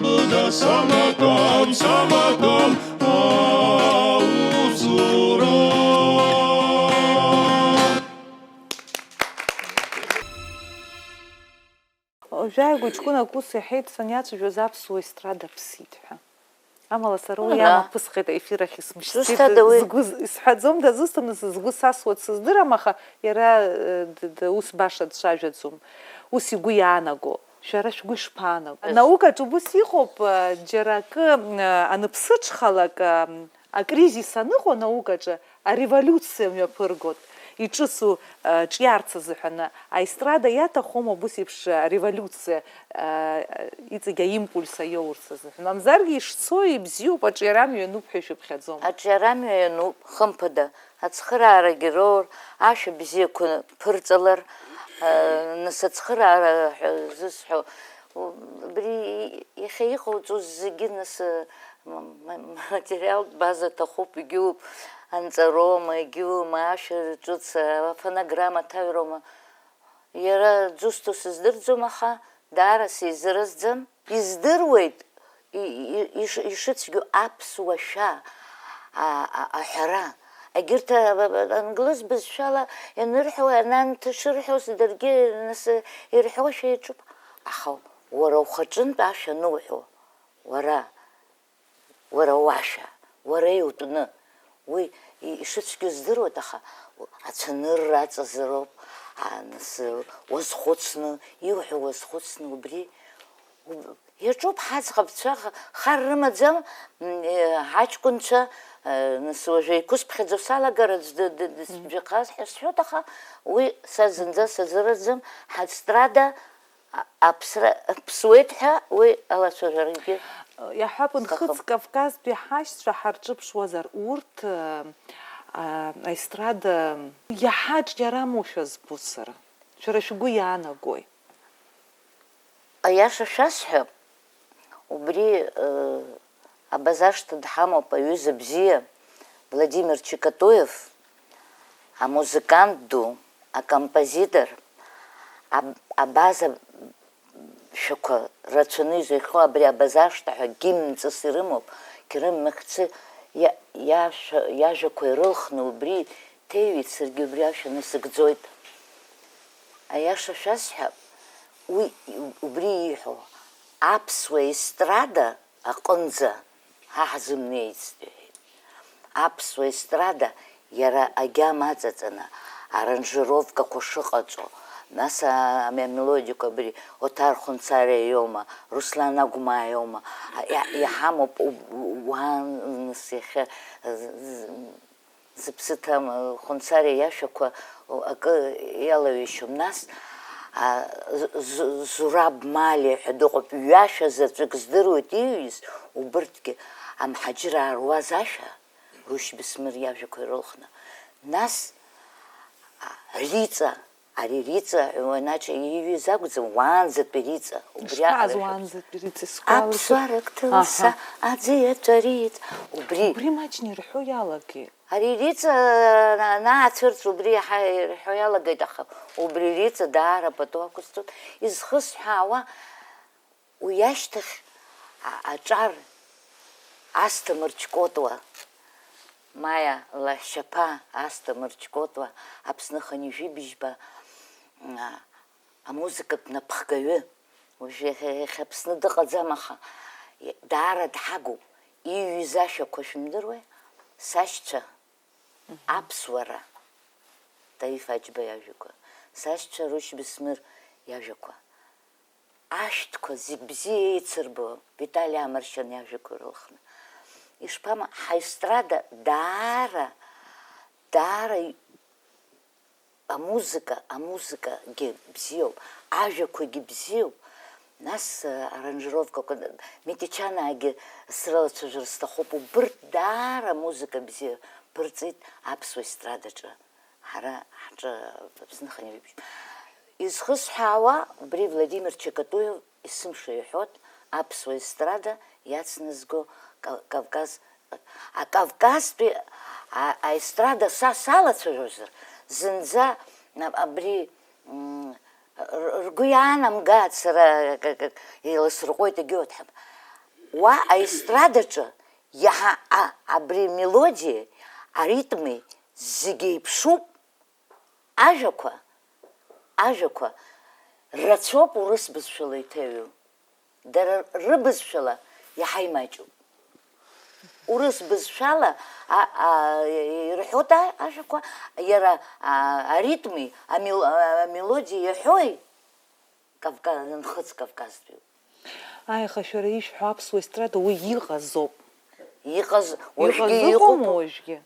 быда саматәам аусура. Жәаҩа ҷкәынак ус иҳәеит, саниацәажәоз аԥсуа естрада ԥсит ҳәа. Амала сара уи иамаԥысхеит аефир ахь исмышьҭит, исҳәаӡом дазусҭамыз, згәы сасуа дсыздырам, аха иара ус баша дцәажәаӡом, ус игәы иаанаго. Шәара шәгәы ишԥаанаго? Наукаҿ убас иҟоуп, џьара акы аныԥсыҽхалак, акризис аныҟоу наукаҿы, ареволиуциа мҩаԥыргот. Иҿысу ҿиарц азыҳәаны, аестрада иаҭахума убас еиԥш ареволиуциа иҵегь аимпульс аиоурц азыҳәан. Мамзаргьы ишцо ибзиоуп, аҿиарамҩа иануп ҳәа ишәыԥхьаӡом. Аҿиарамҩа иануп, хымԥада, ацхыраарагьы роур, ашәа бзиақәа ԥырҵалар, нас ацхыраара ҳәа зысҳәо, абри иахьа иҟауҵоз зегьы нас материалтә база ҭахуп, егьууп, анҵарома, егьууп, ашәа ҿыц, афонограмма ҭаҩрома. Иара ӡусҭо сыздырӡом, аха даара сизыразӡам. Издыруеит ишыцәгьоу аԥсуа шәа аҳәара. Егьырҭ англыз бызшәала ианырҳәо, ананҭа шырҳәоз даргьы нас ирҳәошәа иаҿуп. Аха уара ухаҿынтә ашәа ануҳәо, уара уашәа, уара иутәны, уи ишыцәгьоу здыруеит, аха ацәанырра аҵазароуп, нас уазхәыцны, иуҳәо уазхәыцны, убри иаҿуп ҳаӡӷабцәа, хар рымаӡам ҳаҷкәынцәа, нас уажәы еиқәысԥхьаӡо салагар ӡәахаз ҳәа сҳәоит, аха уи са зынӡа сазыраӡам, ҳаестрада ԥсуеит ҳәа уи алацәажәарагьы. Иаҳҳәап, нхыҵ Кавказтәи ҳашьцәа ҳарҿыԥшуазар, урҭ аестрада иаҳа ҿиарамушәа збоит сара. Шәара шәгәы иаанагои? Аиаша шәасҳәап, убри абазашҭа дҳамоуп аҩыза бзиа Владимир Чикатоев, амузыкант ду, акомпозитор, абаза шәақәа рацәаны изыхьоу абри абазашҭа ҳәа гимнҵас ирымоуп, Кьырым Мыхьцы иажәақәа ирылхны убри ҭеиҩит, саргьы убри ашәа насыгӡоит. Аиаша шәасҳәап, уи убри ииҳәо аԥсуа естрада аҟынӡа ҳаҳзымнеиц иҳәеит. Аԥсуа естрада иара агьама аҵаҵаны, аранжировкақәа шыҟаҵо, нас мелодику бри Отар Хунцаре йома, Руслан Агума йома, яхамоп уан сихе зыпсытам Хунцаре яшаква ялавишум нас Зураб Мали хедоqop яша заҵәык здыруеит иҩыз убырҭгьы амҳаџьыраа руазаша Рушь Бесмыр иажәақәа ирылхны нас Риҵа ари Риҵа иначе иҩыз акәӡам уаанӡатәи Риҵа Ишԥааз уаанӡатәи Риҵа сгәалашәоит. Аԥсуара гәҭылса аӡиатәа Риҵа Убри маҷны ирҳәо иалагеит. Ари Риҵа наацәырҵ убри иаҳа ирҳәо иалагеит, аха убри Риҵа даара пату ақәызҵоит. Изхысҳәаауа уи ашьҭахь аҿар Асҭамыр Ҷкәытуа, Маиа Лашьаԥа Асҭамыр Ҷкәытуа, Аԥсны Ханижәибжьба амузыкатә напхгаҩы, уажәы иахьа Аԥсны дыҟаӡам, аха даара дҳагуп. Иҩыз ашәақәа шәымдыруеи? Сашьцәа, Аԥсуара, Таиф Аџьба иажәақәа, сашьцәа Рушь Бесмыр иажәақәа, ашәҭқәа зегь бзиа еицырбо Витали Амаршьан иажәақәа ирылхны. Ишԥама, ҳаестрада даара амузыкагьы бзиоуп, ажәақәагьы бзиоуп. Нас аранжировкақәа Митичанаагьы срылацәажәар сҭахуп, убырҭ даара амузыка бзиа ԥырҵит аԥсуа естрадаҿы, ҳара ҳҿы Аԥсны Ханижәибжьба. Изхысҳәаауа убри Владимир Чекатуев есымша иҳәоит, аԥсуа естрада иацназго Акавказтәи аестрада са салацәажәозар, зынӡа абри ргәы иаанамгааит, сара еиласырҟәуеит егьоуит. Уа аестрадаҿы иаҳа абри мелодиа, аритми зегьы еиԥшуп, ажәақәа рацәоуп урыс бызшәала иҭаҩу. Дара рыбызшәала иаҳа имаҷуп. Урыс бызшәала ирҳәоит ажәақәа, иара аритми, амелодиа иаҳәои нхыҵ Кавказтәиуп. Аиха шәара ишәҳәо аԥсуа естрада уи иҟазоуп. Уажәгьы Иҟоума уажәгьы?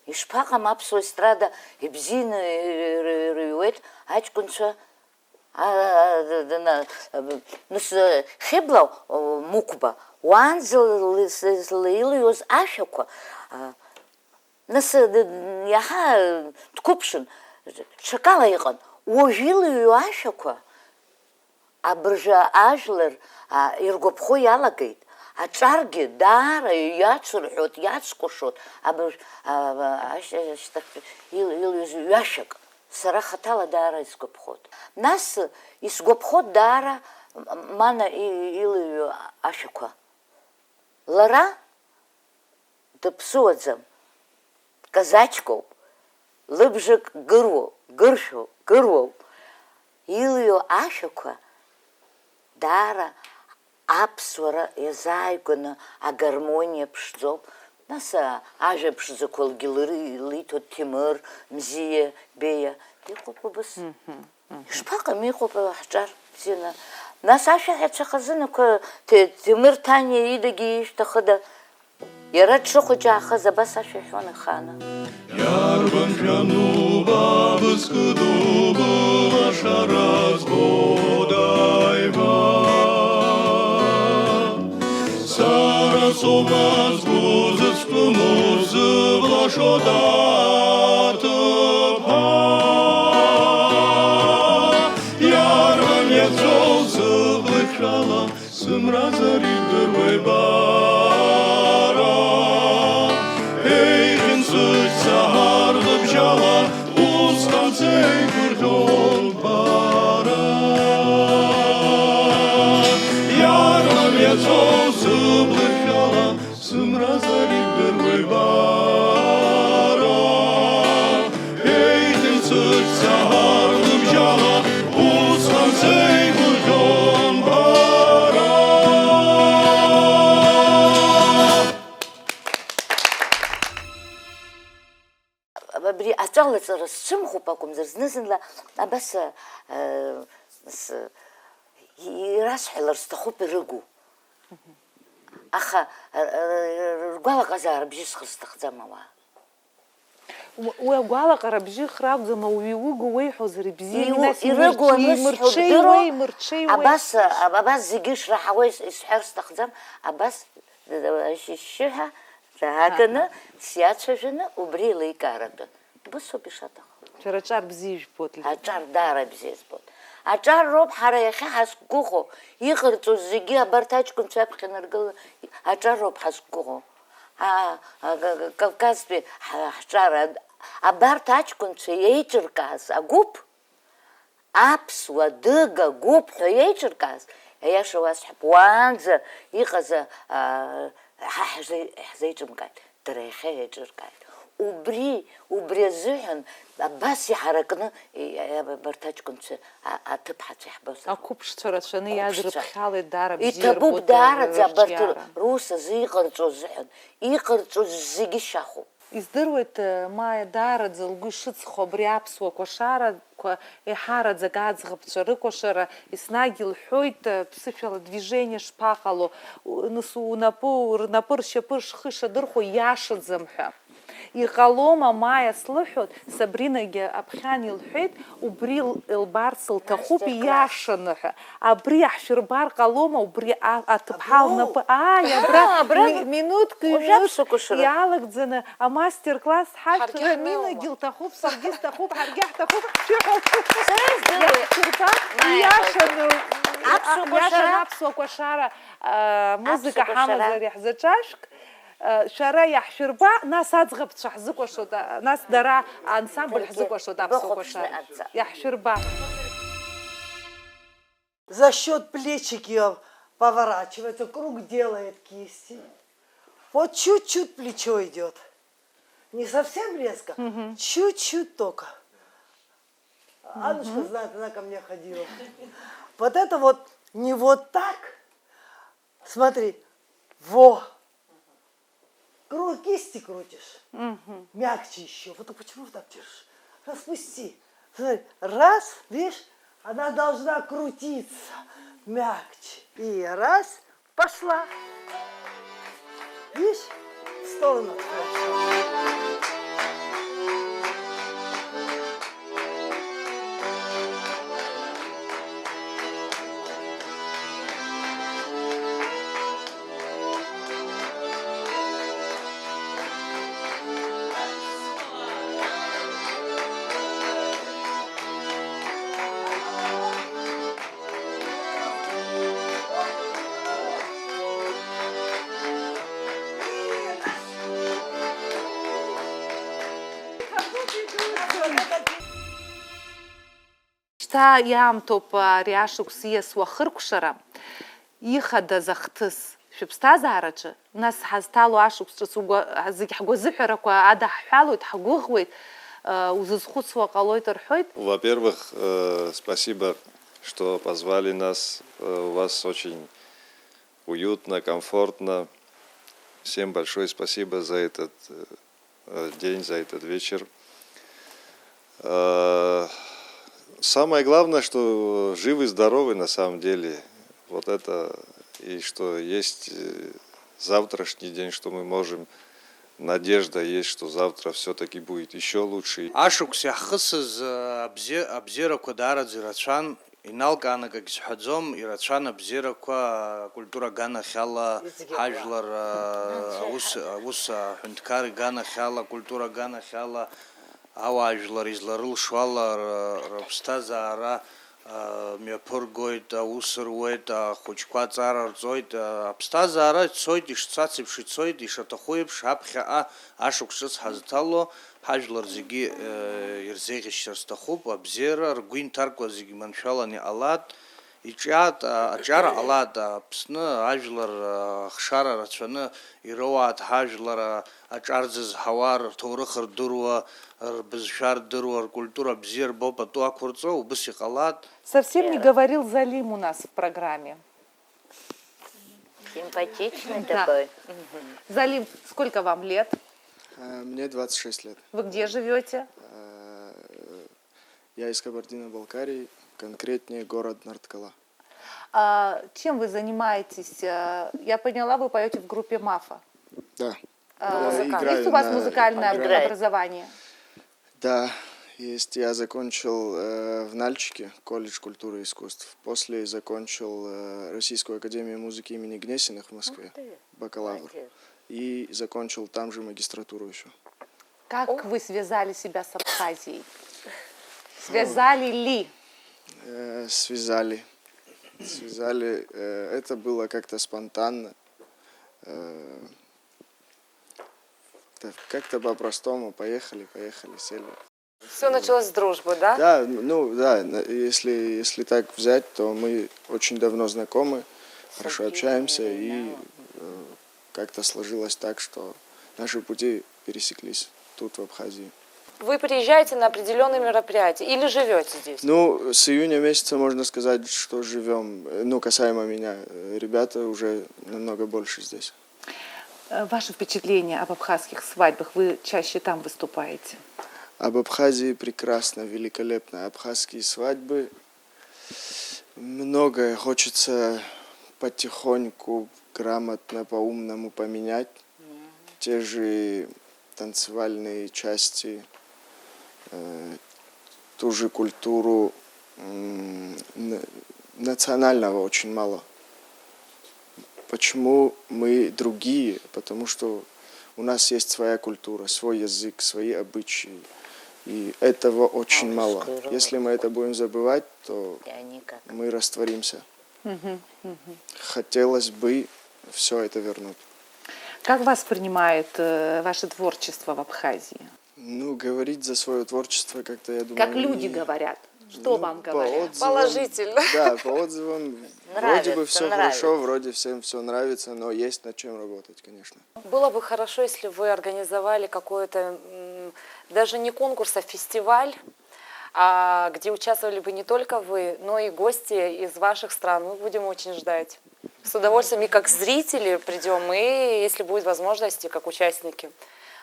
Ишԥаҟам аԥсуа естрада ибзианы ирыҩуеит аҷкәынцәа. Нас Хьыбла Мукба уаанӡа илыҩуаз ашәақәа, нас иаҳа дқәыԥшын, ҽакала иҟан, уажә илыҩу ашәақәа абыржәы ажәлар иргәаԥхо иалагеит. Аҿаргьы даара иацырҳәоит, иацкәашоит, ашьҭахь илыҩуаз ҩашьак. Сара хаҭала даара исгәаԥхоит. Нас исгәаԥхоит даара Мана илыҩу ашәақәа. Лара дыԥсуаӡам, казачкоуп, лыбжак гыршәоуп. Илыҩу ашәақәа даара аԥсуара иазааигәаны агармониа ԥшӡоуп. Нас ажәа ԥшӡақәа лиҭоит Ҭемыр, Мзиа, Беиа. Иҟоуп убас. Ишԥаҟам, иҟоуп ҳҿар бзианы. Нас ашәаҳәацәа хазынақәа Ҭемыр Ҭаниа идагьы ишәҭахыда. Иара дшыхәыҷаахаз абас ашәа иҳәон ихааны. Иарбан жәануба бызкыдуба лашара згодаиба. Сара сомазгу зыцкому зывлашодатыпа. Яран яцол зывлышала сымразари дырвайбара. Эйхин сыч сахарды бжала узганцей күрдон бара. Яран яцол зывлышала сымразари дырвайбара. Эйхин сыч сахарды бжала узганцей күрдон бара. Абри Сҿалаҵара сцәымӷуп акәымзар, зны-зынла абас ирасҳәалар сҭахуп ирыгу. Аха ргәалаҟазаара бжьысхыр сҭахӡам ауаа. Уи агәалаҟара бжьыхра акәӡам, ауаҩ иуго уеиҳәозар ибзианы, нас ирыгу имырҽеиуеи, имырҽеиуеи. Абас зегьы ишраҳауа исҳәар сҭахӡам, абас ашьшьыҳәа дааганы сиацәажәаны убри еиликааратәын. Бысоуп ишаҭаху. Шәара аҿар бзиа ижәбоит. Аҿар даара бзиа збоит. Аҿар роуп ҳара иахьа ҳазқәгәыӷуа. Иҟарҵоз зегьы абарҭ аҷкәынцәа аԥхьа инаргыланы аҿар роуп ҳазқәгәыӷуа. Кавказтәи ҳҿар абарҭ аҷкәынцәа еиҿыркааз агәыԥ, аԥсуа дыга гәыԥ ҳәа еиҿыркааз, аиаша уасҳәап, уаанӡа иҟаз ҳа ҳзеиҿымкааит, дара иахьа еиҿыркааит. Убри азыҳәан абас иҳаракны абарҭ аҷкәынцәа аҭыԥҳацәа иаҳбозар. Ақәыԥшцәа рацәаны иадырԥхьалеит даара бзиа Иҭабуп рбоит даараӡа абарҭ рҿиара. рус азы иҟарҵоз азыҳәан, иҟарҵоз зегьы шьахуп. Издыруеит Маиа даараӡа лгәы ишыҵхо абри аԥсуа кәашарақәа еиҳараӡак аӡӷабцәа рыкәашара, еснагь илҳәоит ԥсышәала движение шԥаҟало, нас рнапы ршьапы шхы ишадырхәо иашаӡам ҳәа. Иҟалома Маиа слыҳәоит, Сабринагьы аԥхьан илҳәеит, убри илбарц лҭахуп ииашаны ҳәа. Абри ҳшәырбар ҟалома, убри аҭыԥҳа лнапы абра минуҭк иалагӡаны амастер-класс ҳашәҭра Минагьы лҭахуп, саргьы сҭахуп, ҳаргьы ҳҭахуп, ииашаны аԥсуа кәашара музыка ҳамазар иаҳзаҿашәк, шәара иаҳшәырба, нас аӡӷабцәа ҳзыкәашоит, нас дара ансамбль ҳзыкәашоит аԥсуа кәашара. Иаҳшәырба. За счет плечик ее поворачивается, круг делает кисти. Вот чуть-чуть плечо идет. Не совсем резко, чуть-чуть только. Аннушка знает, она ко мне ходила. Вот это вот не вот так. Смотри, во. Кисти крутишь, мягче еще. Вот почему так держишь? Распусти. Смотри, раз, видишь, она должна крутиться мягче. И раз, пошла. Видишь, в сторону. Шьҭа иаамҭоуп ари ашықәс ииасуа ахыркәшара, ихадаз ахҭыс шәыԥсҭазаараҿы, нас ҳазҭало ашықәс ҿыц зегьы ҳгәазыҳәарақәа адаҳҳәалоит, ҳгәыӷуеит, узызхәыцуа ҟалоит рҳәоит. Во-первых, спасибо, что позвали нас. У вас очень уютно, комфортно. Всем большое спасибо за этот день, за этот вечер. Самое главное, что живы и здоровы на самом деле. Вот это, и что есть завтрашний день, что мы можем, надежда есть, что завтра все-таки будет еще лучше. Ашықәс иаҳхысыз абзиарақәа даараӡа ирацәан, иналкаанагагь сҳәаӡом, ирацәан абзиарақәа акультура аганахьала, ҳажәлар аус аҳәынҭқар иганахьала, акультура аганахьала, ауаажәлар изларылшо ала рыԥсҭазаара мҩаԥыргоит, аус руеит, ахәыҷқәа аҵара рҵоит, аԥсҭазаара ицоит, ишцац еиԥш ицоит, ишаҭаху еиԥш аԥхьаҟа ашықәс ҿыц ҳазҭало, ҳажәлар зегьы ирзеиӷьашьар сҭахуп, абзиара ргәы инҭаркуа зегьы маншәалан иҟалат, аҿиара ҟалат Аԥсны ажәлар ахшара рацәаны ироуаат ҳажәлар аҿар зызҳауа, рҭоурых рдыруа, рбызшәа рдыруа, ркультура бзиа рбо пату ақәырҵо, убыс иҟалат. Совсем не говорил Залим у нас в программе. Симпатичный такой. Залим, сколько вам лет? Мне 26 лет. Вы где живете? Я из Кабардино-Балкарии, конкретнее город Нарткала. Чем вы занимаетесь? Я поняла, вы поете в группе МАФа. Да. Есть у вас музыкальное образование? Да, есть. Я закончил в Нальчике колледж культуры и искусств. После закончил Российскую академию музыки имени Гнесиных в Москве, бакалавр. И закончил там же магистратуру еще. Как вы связали себя с Абхазией? Связали ли? Связали. Это было как-то спонтанно. Как-то по-простому. Поехали, сели. Все началось с дружбы, да? Да, да, если так взять, то мы очень давно знакомы, хорошо общаемся, и как-то сложилось так, что наши пути пересеклись тут, в Абхазии. Вы приезжаете на определенные мероприятия или живете здесь? С июня месяца можно сказать, что живем. Касаемо меня, ребята уже намного больше здесь. Ваше впечатление об абхазских свадьбах? Вы чаще там выступаете? Об Абхазии прекрасно, великолепно. Абхазские свадьбы. Многое хочется потихоньку, грамотно, по-умному поменять. Те же танцевальные части, ту же культуру. Национального очень мало. Почему мы другие? Потому что у нас есть своя культура, свой язык, свои обычаи. И этого очень мало. Если мы это будем забывать, то мы растворимся. Хотелось бы все это вернуть. Как вас принимает ваше творчество в Абхазии? Говорить за свое творчество как-то, я думаю... Как люди говорят? Что вам говорят? Положительно. Да, по отзывам вроде бы все хорошо, вроде всем все нравится, но есть над чем работать, конечно. Было бы хорошо, если вы организовали какой-то, даже не конкурс, а фестиваль, где участвовали бы не только вы, но и гости из ваших стран. Мы будем очень ждать. С удовольствием и как зрители придем, и, если будет возможность, и как участники.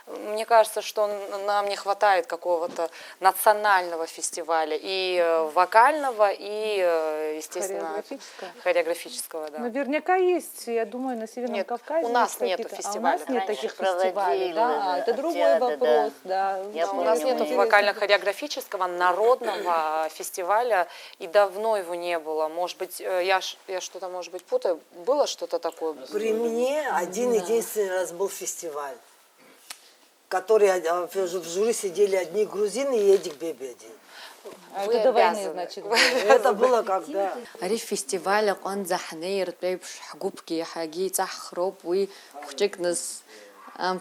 Мне кажется, что нам не хватает какого-то национального фестиваля, и вокального, и, естественно, хореографического. Да. Наверняка есть, я думаю, на Северном Кавказе. У нас нет фестиваля. У нас нет таких фестивалей, да? Это другой вопрос, да. У нас нет вокально-хореографического народного фестиваля, и давно его не было. Может быть, я что-то, может быть, путаю. Было что-то такое? При мне один-единственный раз был фестиваль, который в жюри сидели одни грузины и Эдик Беби один. Это до войны, значит. Это было когда? عرف فيستيفال قنزة حنير طيب حقوبكي حاجي تحخرب وي خشكنس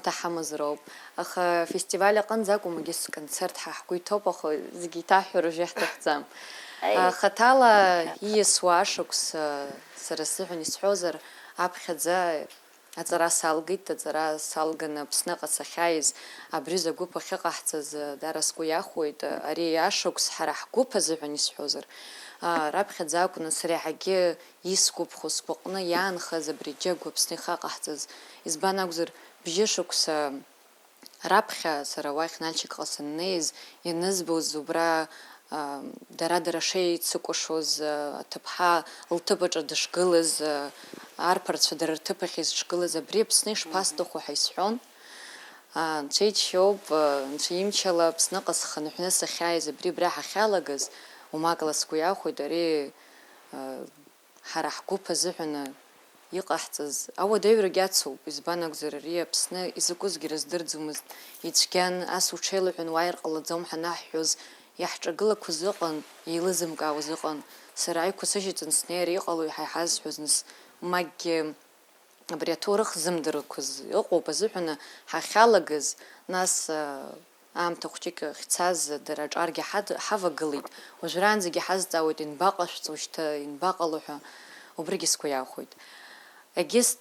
تحمز روب أخ فيستيفال قنزة كومجس كونسرت حقوي توب أخ زجي تحير رجعت تحزم خطالة هي سواشوكس سرسيحني سحوزر أبخذ أترى سالقيت أترى سالقنا بسنقة سخايز أبرز جوبا خيقة حتى درس كويا خويت أري أشوكس حرح جوبا زعني سحوزر رابخ زاكونا سريع حاجة يسكوب خص بقنا يان خز بريجا جوب سنخاقة حتى إزبانا جزر بيجشوكس رابخ سروايخ نالشك قصنيز ينزبو الزبرة دارا شيء تسكوشوز تبحا التبج دشقلز عاربرت فدر تبخيز شقلز بريبس نيش باستو خو حيسحون شيء شوب شيء يمشلا بس نقص خنحنا سخايز بريب راح خالقز وما قلس كويا خو دري حرح كوبا زحنا يقحتز أو داير جاتسو إزبانا جزرية بسنا إذا كوز جرز دردزمز يتكان أسو شيلو حنواير قلت زوم حناحيوز يحترقل كوزقن يلزم كوزقن سرعي كوسجت نسنير يقلو يحيحاز حزنس ماج بريتورخ زمدر كوز يقو بزحنا حخالجز ناس تخشيك اختاز درج أرجع حد حفا قليد وجران زي حاز تاود إن باقش توشت إن باقلوها وبرجس كويا خويد أجيس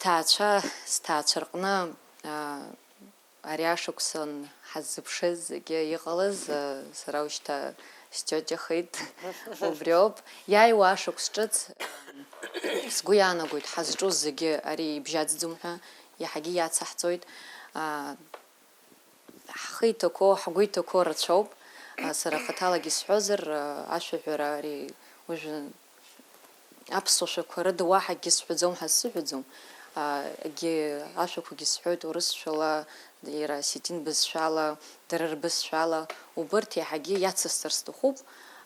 تاتشرقنا أرياشوكسن حزبشز يقلز سراوشتا استجد خيد وبريوب ياي واشوكسجت سقويانا قويد حزجوز زي أري بجاد زمها يحقي ياتسحتويد خيتكو حقويتكو رتشوب сарахаталаги схозер ашухурари уже апсошаква рыда вахаги схудзом хасухудзом ги ашухуги схуд урыс шала ира ситин бизшала дырыр бизшала убырт яхаги яцстерстухуб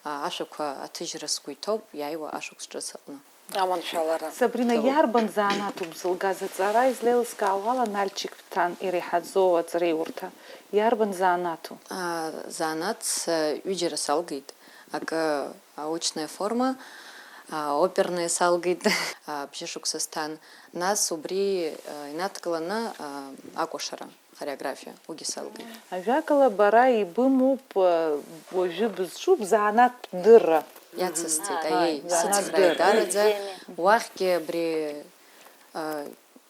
ашуква атыжраскуйтоп яйва ашукстрасална Аман шалара. Сабрина ярбан заанату бзылгаза цара излелс каалала нальчик тан ирихадзова цреурта. Ярбан заанату. Занат уджера салгит. Ага научная форма, оперная салгит. Бжешуксастан нас убри наткалана акушара хореография уги салгит. Авякала бара и бымуп божи бзшуб заанат дыра. Яцсти таей сицрайдарадзе вахке бри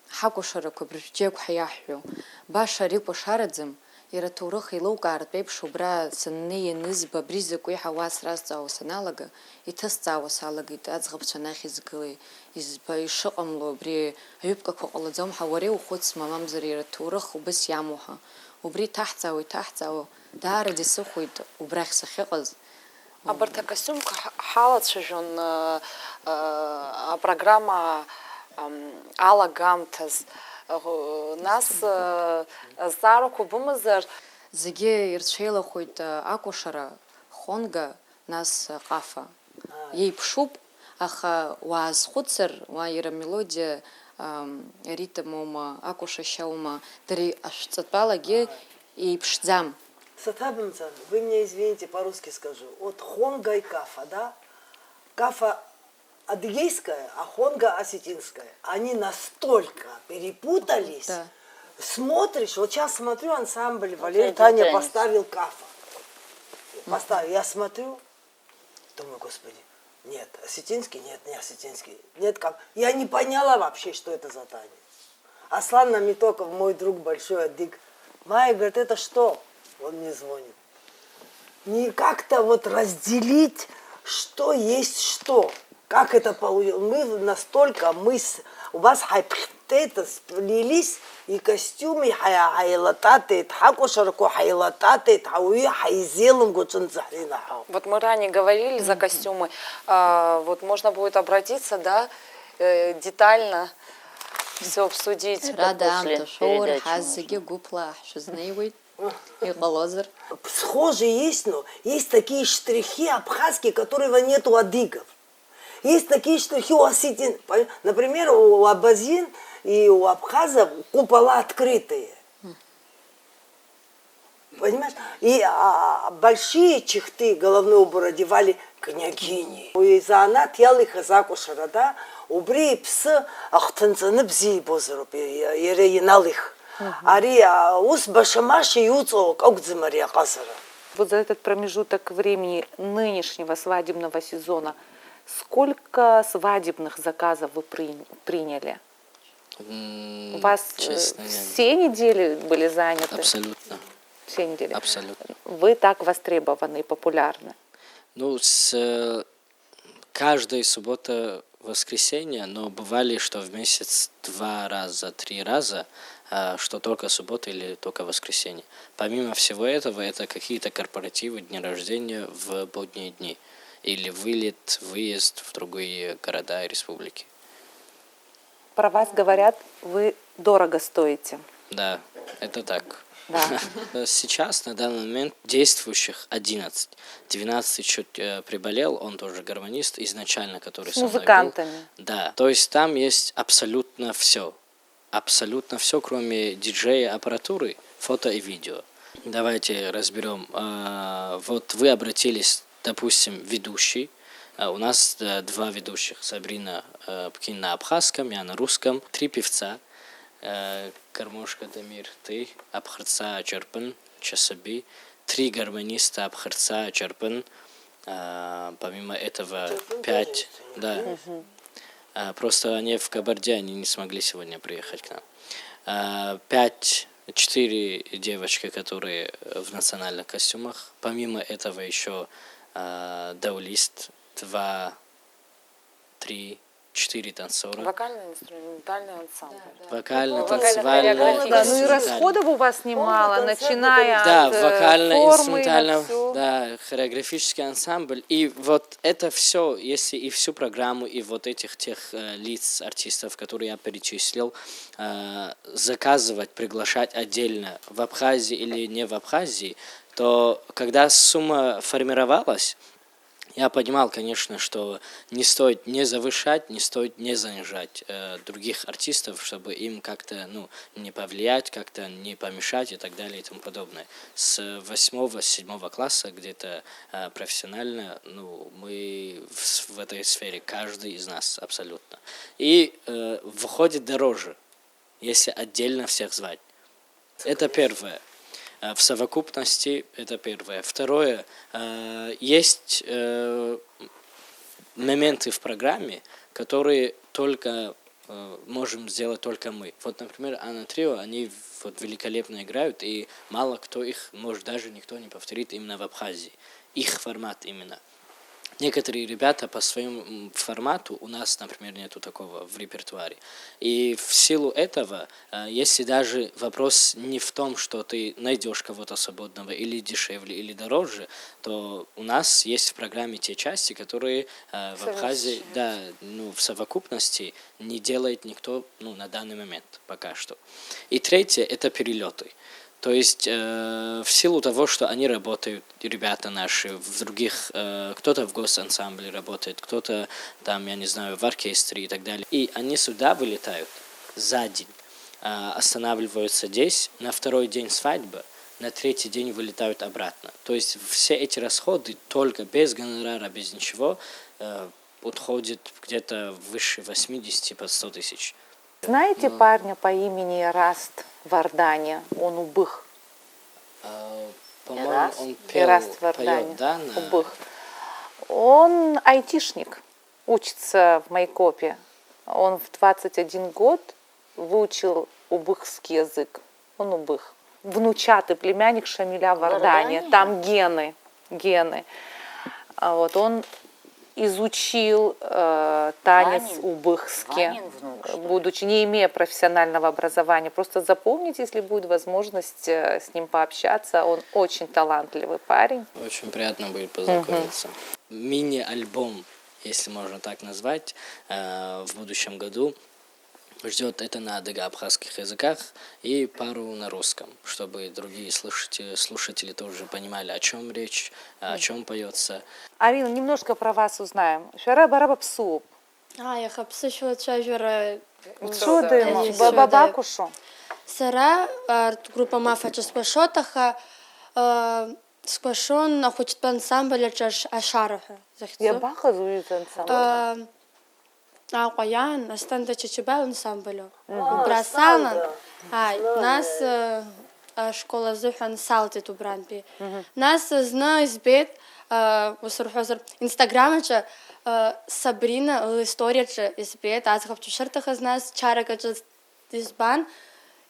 хакушара кубричек хаяхю баша рико шарадзем ира турых илукарт пепшубра ценнее нызба бризеку хавас разцау саналага и тасцау салагит азгабчанахи згылы из байшамло бри юбка коқаладзам хавари ухуц мамам зарира турых убыс ямуха убри тахцау даради сухуит убрах сахиqaz Абарта костюм халат шижон программа Алла Гамтаз нас заруку бумазар зиге ирчела хуйт акушара хонга нас qafa ейпшуб аха ваз хуцер ва ира мелодия ритмома акуша шаума дри ашцаталаге ейпшдзам. Сатабимцан, вы мне извините, по-русски скажу. Вот хонга и кафа, да? Кафа адыгейская, а хонга осетинская. Они настолько перепутались. Да. Смотришь, вот сейчас смотрю ансамбль, Валерий Таня поставил кафа. Поставил, я смотрю, думаю, господи, нет, осетинский, нет, не осетинский, нет, как. Я не поняла вообще, что это за танец. Аслан Наметоков, мой друг большой, адык. Майя говорит, это что? Он мне звонит. Не как-то вот разделить, что есть что. Как это получилось? Мы настолько, у вас хайптета сплелись, и костюмы хайлататы, хакушарку хайлататы, хауи хайзелым гучун захрина. Вот мы ранее говорили за костюмы. Вот можно будет обратиться, да, детально все обсудить. Рада шоур хазиги гупла шузнейвит. И голозер. Схожи есть, но есть такие штрихи абхазские, которого нет у адыгов. Есть такие штрихи у осетин. Например, у абазин и у абхазов купола открытые. Понимаешь? И большие чехты, головной убор одевали княгини. И заанат ялых азакушара, да? Убри псы ахтанцаны бзи бозруб, ереиналых. Ари ус башамаши юцо каукзимария казара. Вот за этот промежуток времени нынешнего свадебного сезона сколько свадебных заказов вы приняли? У вас честно, все недели были заняты? Абсолютно. Все недели? Абсолютно. Вы так востребованы и популярны? Ну, с каждой субботы, воскресенье, но бывали, что в месяц 2 раза, 3 раза, что только суббота или только воскресенье. Помимо всего этого, это какие-то корпоративы, дни рождения в будние дни. Или вылет, выезд в другие города и республики. Про вас говорят, вы дорого стоите. Да, это так. Да. Сейчас, на данный момент, действующих 11. 12 чуть приболел, он тоже гармонист, изначально, который с со мной музыкантами. был. Да, то есть там есть абсолютно все. Абсолютно все, кроме диджея, аппаратуры, фото и видео. Давайте разберем. Вот вы обратились, допустим, ведущий. У нас 2 ведущих. Сабрина Пкин на абхазском, я на русском. 3 певца. Кармошка Дамир, ты, Абхарца Чарпан, Часаби. 3 гармониста Абхарца Чарпан. Помимо этого 5. Да. Просто они в Кабарде, они не смогли сегодня приехать к нам. 4 девочки, которые в национальных костюмах. Помимо этого еще даулист, 2, 3, 4 танцора. Вокально-инструментальный ансамбль. Вокально-танцевальный. Да, ну и расходов у вас немало, начиная Да, от формы вокально-инструментальный, на всё. да, хореографический ансамбль. И вот это все, если и всю программу, и вот этих тех лиц, артистов, которые я перечислил, заказывать, приглашать отдельно в Абхазии или не в Абхазии, то когда сумма формировалась, я понимал, конечно, что не стоит не завышать, не стоит не занижать других артистов, чтобы им как-то не повлиять, как-то не помешать и так далее и тому подобное. С 8-7 класса где-то профессионально мы в этой сфере, каждый из нас абсолютно. И выходит дороже, если отдельно всех звать. Это первое. В совокупности это первое. Второе, есть моменты в программе, которые только можем сделать только мы. Вот, например, Анна Трио, они вот великолепно играют, и мало кто их, может, даже никто не повторит именно в Абхазии. Их формат именно. Некоторые ребята по своему формату, у нас, например, нету такого в репертуаре. И в силу этого, если даже вопрос не в том, что ты найдешь кого-то свободного или дешевле, или дороже, то у нас есть в программе те части, которые в Абхазии, да, в совокупности не делает никто на данный момент пока что. И третье – это перелеты. То есть в силу того, что они работают, ребята наши, в других, кто-то в госансамбле работает, кто-то там, я не знаю, в оркестре и так далее. И они сюда вылетают за день, останавливаются здесь, на второй день свадьбы, на третий день вылетают обратно. То есть все эти расходы только без гонорара, без ничего, уходят где-то выше 80 под 100 тысяч. Знаете парня по имени Раст Вардани? Он убых. По-моему, он Раст поет, Вардани. да? Убых. Он айтишник, учится в Майкопе. Он в 21 год выучил убыхский язык. Он убых. Внучатый племянник Шамиля Вардани. Там гены. Вот он изучил танец убыхский, будучи не имея профессионального образования. Просто запомните, если будет возможность с ним пообщаться. Он очень талантливый парень. Очень приятно будет познакомиться. Мини-альбом, если можно так назвать, в будущем году ждет это на адыго-абхазских языках и пару на русском, чтобы другие слушатели тоже понимали, о чем речь, о чем поется. Арина, немножко про вас узнаем. Шара бараба псу. Я хапсы чужора. Чудо, бабакушу. Сара группа мафа часпашотаха сквашон хочет ансамбль чаш ашараха. Я баха зуит ансамбль. Qoyan astanda чечебал ансамблю. Брасана. Нас школа зухан салтит убранпи. Нас зна избет усурхозер инстаграмача Сабрина история избет азхапчушартаха нас чаракача избан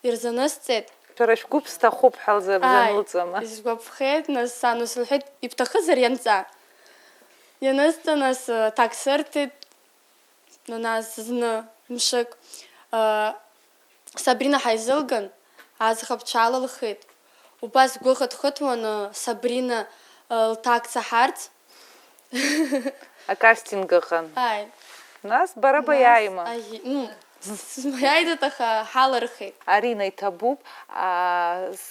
ирзанасцет. Шарашкуп стахуп халза бзануцама. Избабхет нас санусулхет иптахазар янца. Янаста нас таксертит на нас зна мшик Сабрина хайзылган азхапчала лхит. Убас гухат хутвана Сабрина так сахарц. А кастингахан. Нас барабаяйма. Смаяйда таха халархит. Арина и табуб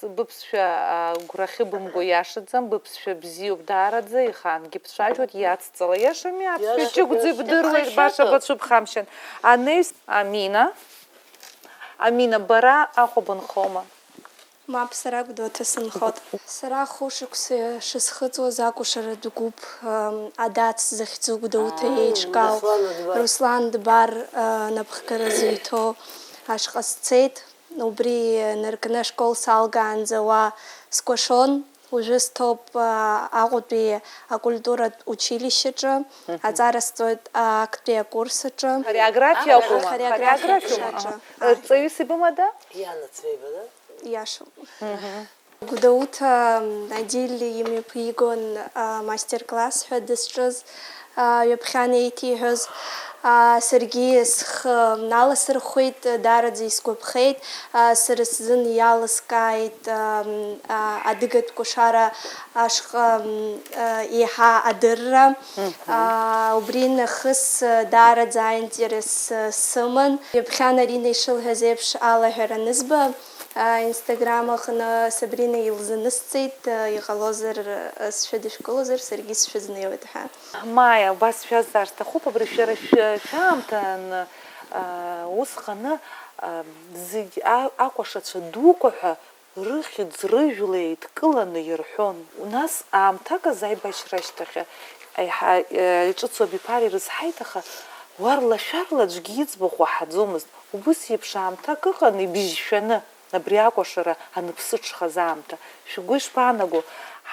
быпсша гурахибым гояшидзам быпсша бзиуб дарадзе и хан гипшажут яццала яшамят. Печук дзибдырует баша батшуб хамшин. А нейс Амина бара ахобан хома. Мап сарак дота сынхот. Сара хошуксе шисхыцо закушара дугуб адат захицу гудаута ечкал. Руслан дбар напхкаразито ашхасцет. Убри неркна школ салган зава сквашон. Уже стоп агуби культура училища, а зараз стоит актия курса. Хореография окума. Хореография. Цею себе мада? Яна цвейба, да? Яшу. Гудаута надели ими пригон мастер-класс хөдесчез. Епхане идти хөз саргьы схы наласырхәеит, даараӡа исгәаԥхеит, сара сзын иалыскааит адыгатә кәашара ашҟа еиҳа адырра. Убри нахыс даараӡа аинтерес сыман. Ҩаԥхьа Арина ишылҳәаз еиԥш алаҳәара анызба, Инстаграм аҟны Сабрина илзанысҵеит, иҟалозар сшәыдышәкылозар, саргьы сшәызнеиуеит ҳәа. Маиа, убас шәазар сҭахуп, абри шәара шәаамҭан усҟаны зегь акәашацәа дуқәа ҳәа рыхьӡ, рыжәла еидкыланы ирҳәон. Нас аамҭак азы аибашьра ашьҭахь аиҳа иҿыцу абиԥара ирызҳаит, аха уарла-шәарла аӡәгьы иӡбахә уаҳаӡомызт. Убыс еиԥш аамҭак ыҟан ибжьшәаны абри акәашара аныԥсыҽхаз аамҭа. Шәгәы ишԥаанаго?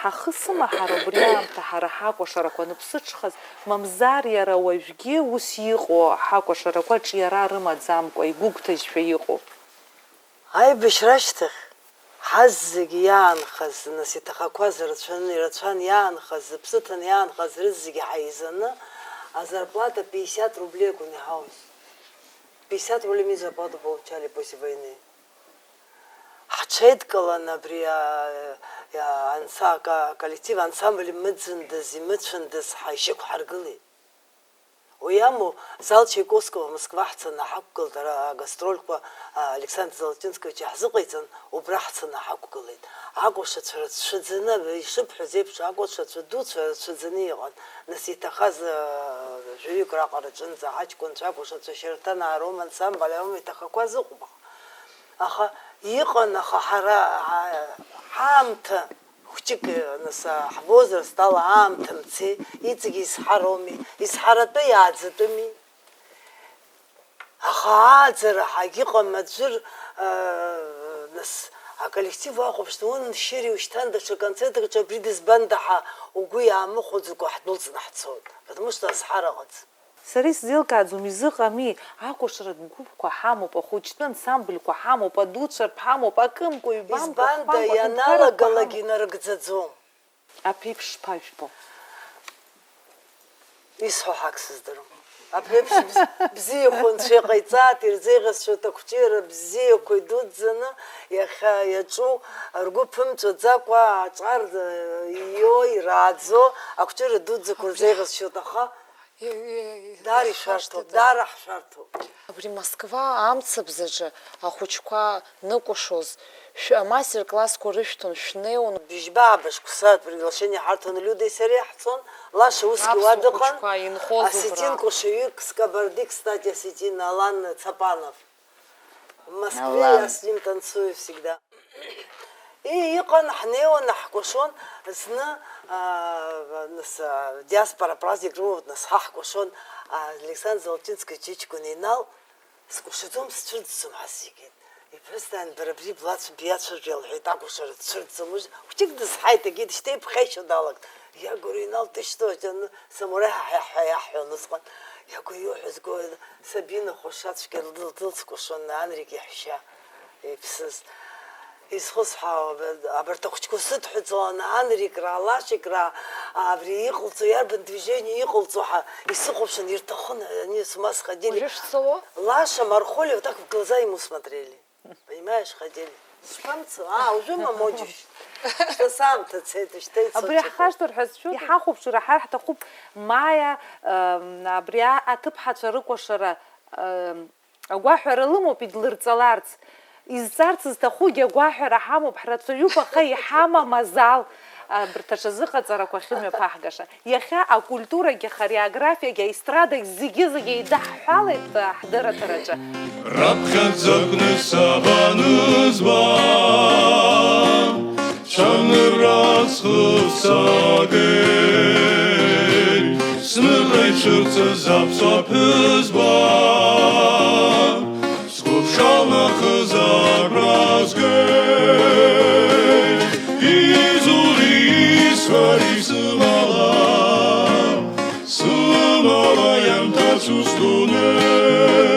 Ҳахы сымаҳара убри аамҭа ҳара ҳакәашарақәа аныԥсыҽхаз, мамзар иара уажәгьы ус иҟоу ҳакәашарақәа ҿиара рымаӡамкәа, игәыгәҭажьшәа иҟоу. Аибашьра ашьҭахь ҳаз зегьы иаанхаз, нас иҭахақәаз ирацәан иаанхаз, зыԥсыҭан иаанхаз рызегьы ҳаизаны, азарплата 50 рублей акәын иҳауз. 50 рублей мы зарплату получали после войны. Ҳҽеидкылан абри коллектив ансамбль мыӡындаз, имыцәандаз ҳаишьақәҳаргылеит. Уи аму зал Чайковского Москва ҳцаны ҳақәгылт, агастрольқәа Александр Золотинскович иаҳзыҟаиҵан, убра ҳцаны ҳақәгылеит. Акәашацәа рацәшаӡаны, ишыбҳәаз еиԥш акәашацәа дуцәа рацәшаӡаны иҟан. Нас иҭахаз жәаҩык раҟара аҿынӡа ҳаҷкәынцәа, акәашацәа Шьартанаа Ром ансамбль аума иҭахақәаз ыҟоуп. Аха иҟан, аха ҳара ҳаамҭа хәҷык, нас ҳвозраст ала аамҭа мцеи, иҵегьы изҳароуми, изҳаратәы иааӡатәыми. Аха ааӡара ҳагьыҟам аӡәыр, нас аколлектив ахәаԥшны уншьыри ушьҭан даҽа концертаҿ абри дызбанда ҳа угәы иаамыхәаӡакәа ҳдәылҵны ҳцоит, потому что азҳараҟац. Сара исзеилкааӡом, изыҟами, акәашаратә гәыԥқәа ҳамоуп, ахәыҷтәы ансамбльқәа ҳамоуп, адуцәартә ҳамоуп, акымкәа, ҩбамкәа, избанда ианалагалагьы инарыгӡаӡом. Аԥеиԥш шԥажәбо? Исҳәо ҳак сыздырам. Аԥеиԥш бзиақәа анцәа иҟаиҵааит, ирзеиӷьасшьоит ақәҷыра бзиақәа идуӡӡаны, иахьа иаҿу ргәы ԥымҵәаӡакәа аҿар иио, ирааӡо, ақәҷыра дуӡӡақәа рзеиӷьасшьоит, аха дара ишәарҭоуп, дара ҳшәарҭоуп. Абри Москва амцабзаҿы ахәыҷқәа ныкәашоз мастер-классқәа рышәҭон, шәнеиуан. Бжьбаа башқәса приглашение ҳарҭон Людеи сареи ҳцон, Лаша усгьы уа дыҟан, осетин кәашаҩык, скабардик, кстати, осетин Алан Цапанов. В Москве я с ним танцую всегда. И иҟан, ҳнеиуан, ҳкәашон, зны диаспора праздник рымоуп, нас ҳаҳкәашон, Александр Золотинский ҷыҷкәын Инал, скәашаӡом, сцәырӡӡом ҳазикит. Иԥҳәысҭаан бара абри биацәажәа лҳәеит, акәашара дцәырӡӡом. Хәҷык дызҳаит, егьит шьҭа иԥхеишьо далагт. Иагәыр Инал, ты что, самурай ҳәа иаҳҳәон усҟан. Иагәыр иуҳәозго Сабина хәашацәгьа дылскәашон, Анрик иаҳәшьа, иԥсыз. Изхысҳәаауа, абарҭ ахәҷқәа сыдҳәыҵуан, Анрикра, Лашикра, абри иҟалҵо, иарбан движение иҟалҵо ҳәа исыхәаԥшын, ирҭахын, они с ума сходили. Лаша, Мархоли, вот так в глаза ему смотрели. Понимаешь, ходили. Шпамцу, уже мамоджиш. Что сам-то цеет, что это. Абри ҳхашҭыр ҳәа зшәо, иҳахәаԥшыр ҳара ҳҭахуп Маиа абри аҭыԥҳацәа рыкәашара агәаҳәара лымоуп идлырҵаларц. Изҵарц зҭахугьы агәаҳәара ҳамоуп, ҳрацәаҩуп, аха иҳамам азал. Абарҭ аҽазыҟаҵарақәа ахьымҩаԥаҳгаша. Иахьа акультурагьы, ахореографиагьы, аестрадагь зегьы еидаҳҳәалеит ҳдырраҭараҿы. Раԥхьаӡакны сабанызба, ҽанра схывсагеит, сныҟәа иҽырцаз аԥсуа ԥҳәызба, сгәыԥшалнахыз агәразгеит, изури исфари сымала иамҭац устунеи,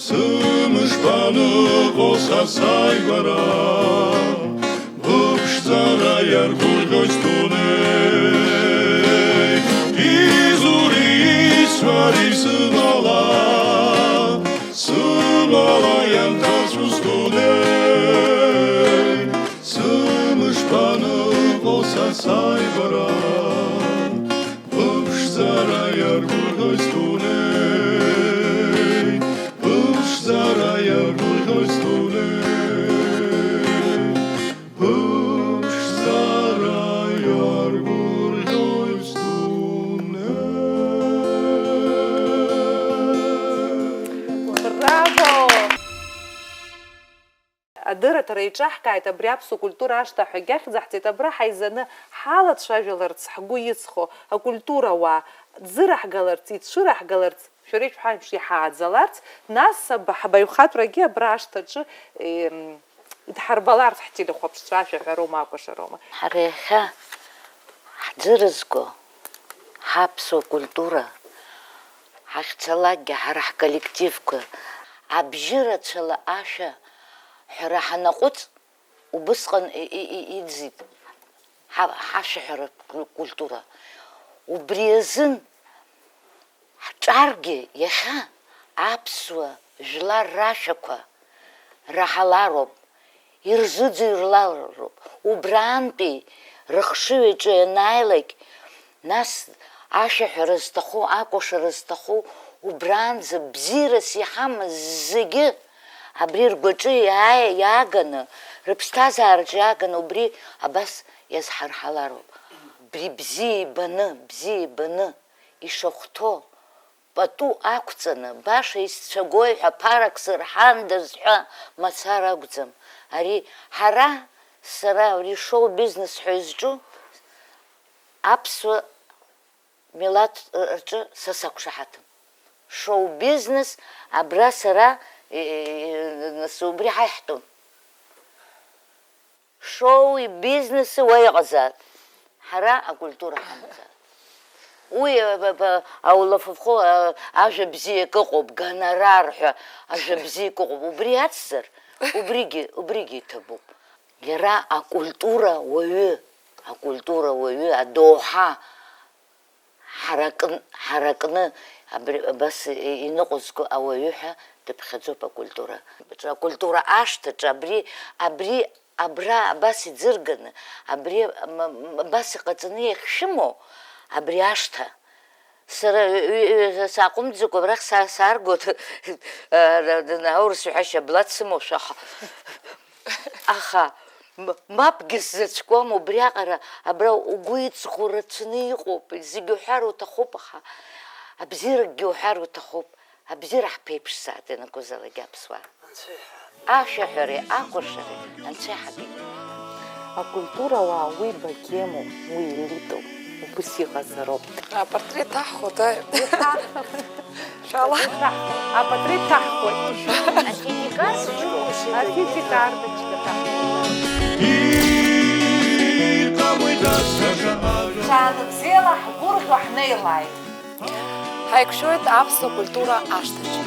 сымышԥаныҟоз ҳасааигәара, быԥшӡара иаргәырӷьоит стунеи, изури исфари Sari sımala Sımalayan tasustune Sımış panı olsa saybara Pıpş zarayar kurhostune Pıpş zarayar kurhostune Pıpş zarayar kurhostune Браво! Адырат реиҿаҳкааит абри аԥсуа культура ашҭа ҳәа агьахьӡаҳҵеит, абра ҳаизаны ҳалацәажәаларц, ҳгәы иҵхо, акультура ауаа дзыраҳгаларц, иҽыраҳгаларц, шәара ишәҳәамш иҳааӡаларц, нас ҳабаҩхатәрагьы абра ашҭаҿы идҳарбаларц ҳтелехәаԥшцәа шәаҳәароума акәашароума. Ҳара иахьа ҳӡырызго ҳаԥсуа культура ҳахьцалакгьы ҳара ҳколлективқәа абжьырацәала ашәа ҳәара ҳанаҟәыҵ убысҟан иӡит ҳашәаҳәара культура. Убри азын ҳҿаргьы иахьа аԥсуа жәлар рашәақәа раҳалароуп, ирзыӡырҩлароуп. Убраантәи рыхшыҩаҿы ианааилак, нас ашәаҳәара зҭаху, акәашара зҭаху, убраанӡа бзиарас иҳамаз зегьы абри ргәаҿы иааганы, рыԥсҭазаараҿы иааганы убри абас иазҳарҳалароуп. Убри бзиа ибаны ишахәҭоу пату ақәҵаны, баша исцәагои ҳәа ԥарак сырҳандаз ҳәа мацара акәӡам. Ари ҳара, сара ари шоу-бизнес ҳәа изҿу аԥсуа милаҭ рҿы са сақәшаҳаҭым. Шоу-бизнес абра сара нас убри ҳаиҳтәым. Шоуи бизнеси уа иҟазаат, ҳара акультура ҳамазаат. Уи аулафыфхәы ажәа бзиак ыҟоуп, гонорар ҳәа ажәа бзиак ыҟоуп. Убри ацзар, убригьы иҭабуп. Иара акультура уаҩы, адоуҳа ҳаракны абас иныҟәызго ауаҩы ҳәа дыԥхьаӡоуп акультура. Акультура ашҭаҿы абра абас иӡырганы, абри абас иҟаҵаны иахьшәымоу, абри ашҭа. Сара сааҟәымҵӡакәа абрахь саарго аурыс ҳәашьа блат сымоушәа. Аха мапгьы сзаҵәкуам, убриаҟара абра угәы иҵхо рацәаны иҟоуп, зегьы уҳәар уҭахуп, аха абзиаракгьы уҳәар уҭахуп. Абзиара ҳԥеиԥшзаат ианакәызаалак аԥсуаа. Ашәаҳәареи акәашареи анцәа иҳагеит. Акультура ауаа уи багьемоуп, уи елитоуп, убыс иҟазароуп. Апортрет ҭаҳхуа, да. Апортрет ҭаҳхуеит. Антикарточка. Шаанбзиала ҳгәырӷьо ҳнеилааит. Ҳаиқәшәоит аԥсуа культура ашҭаҿы.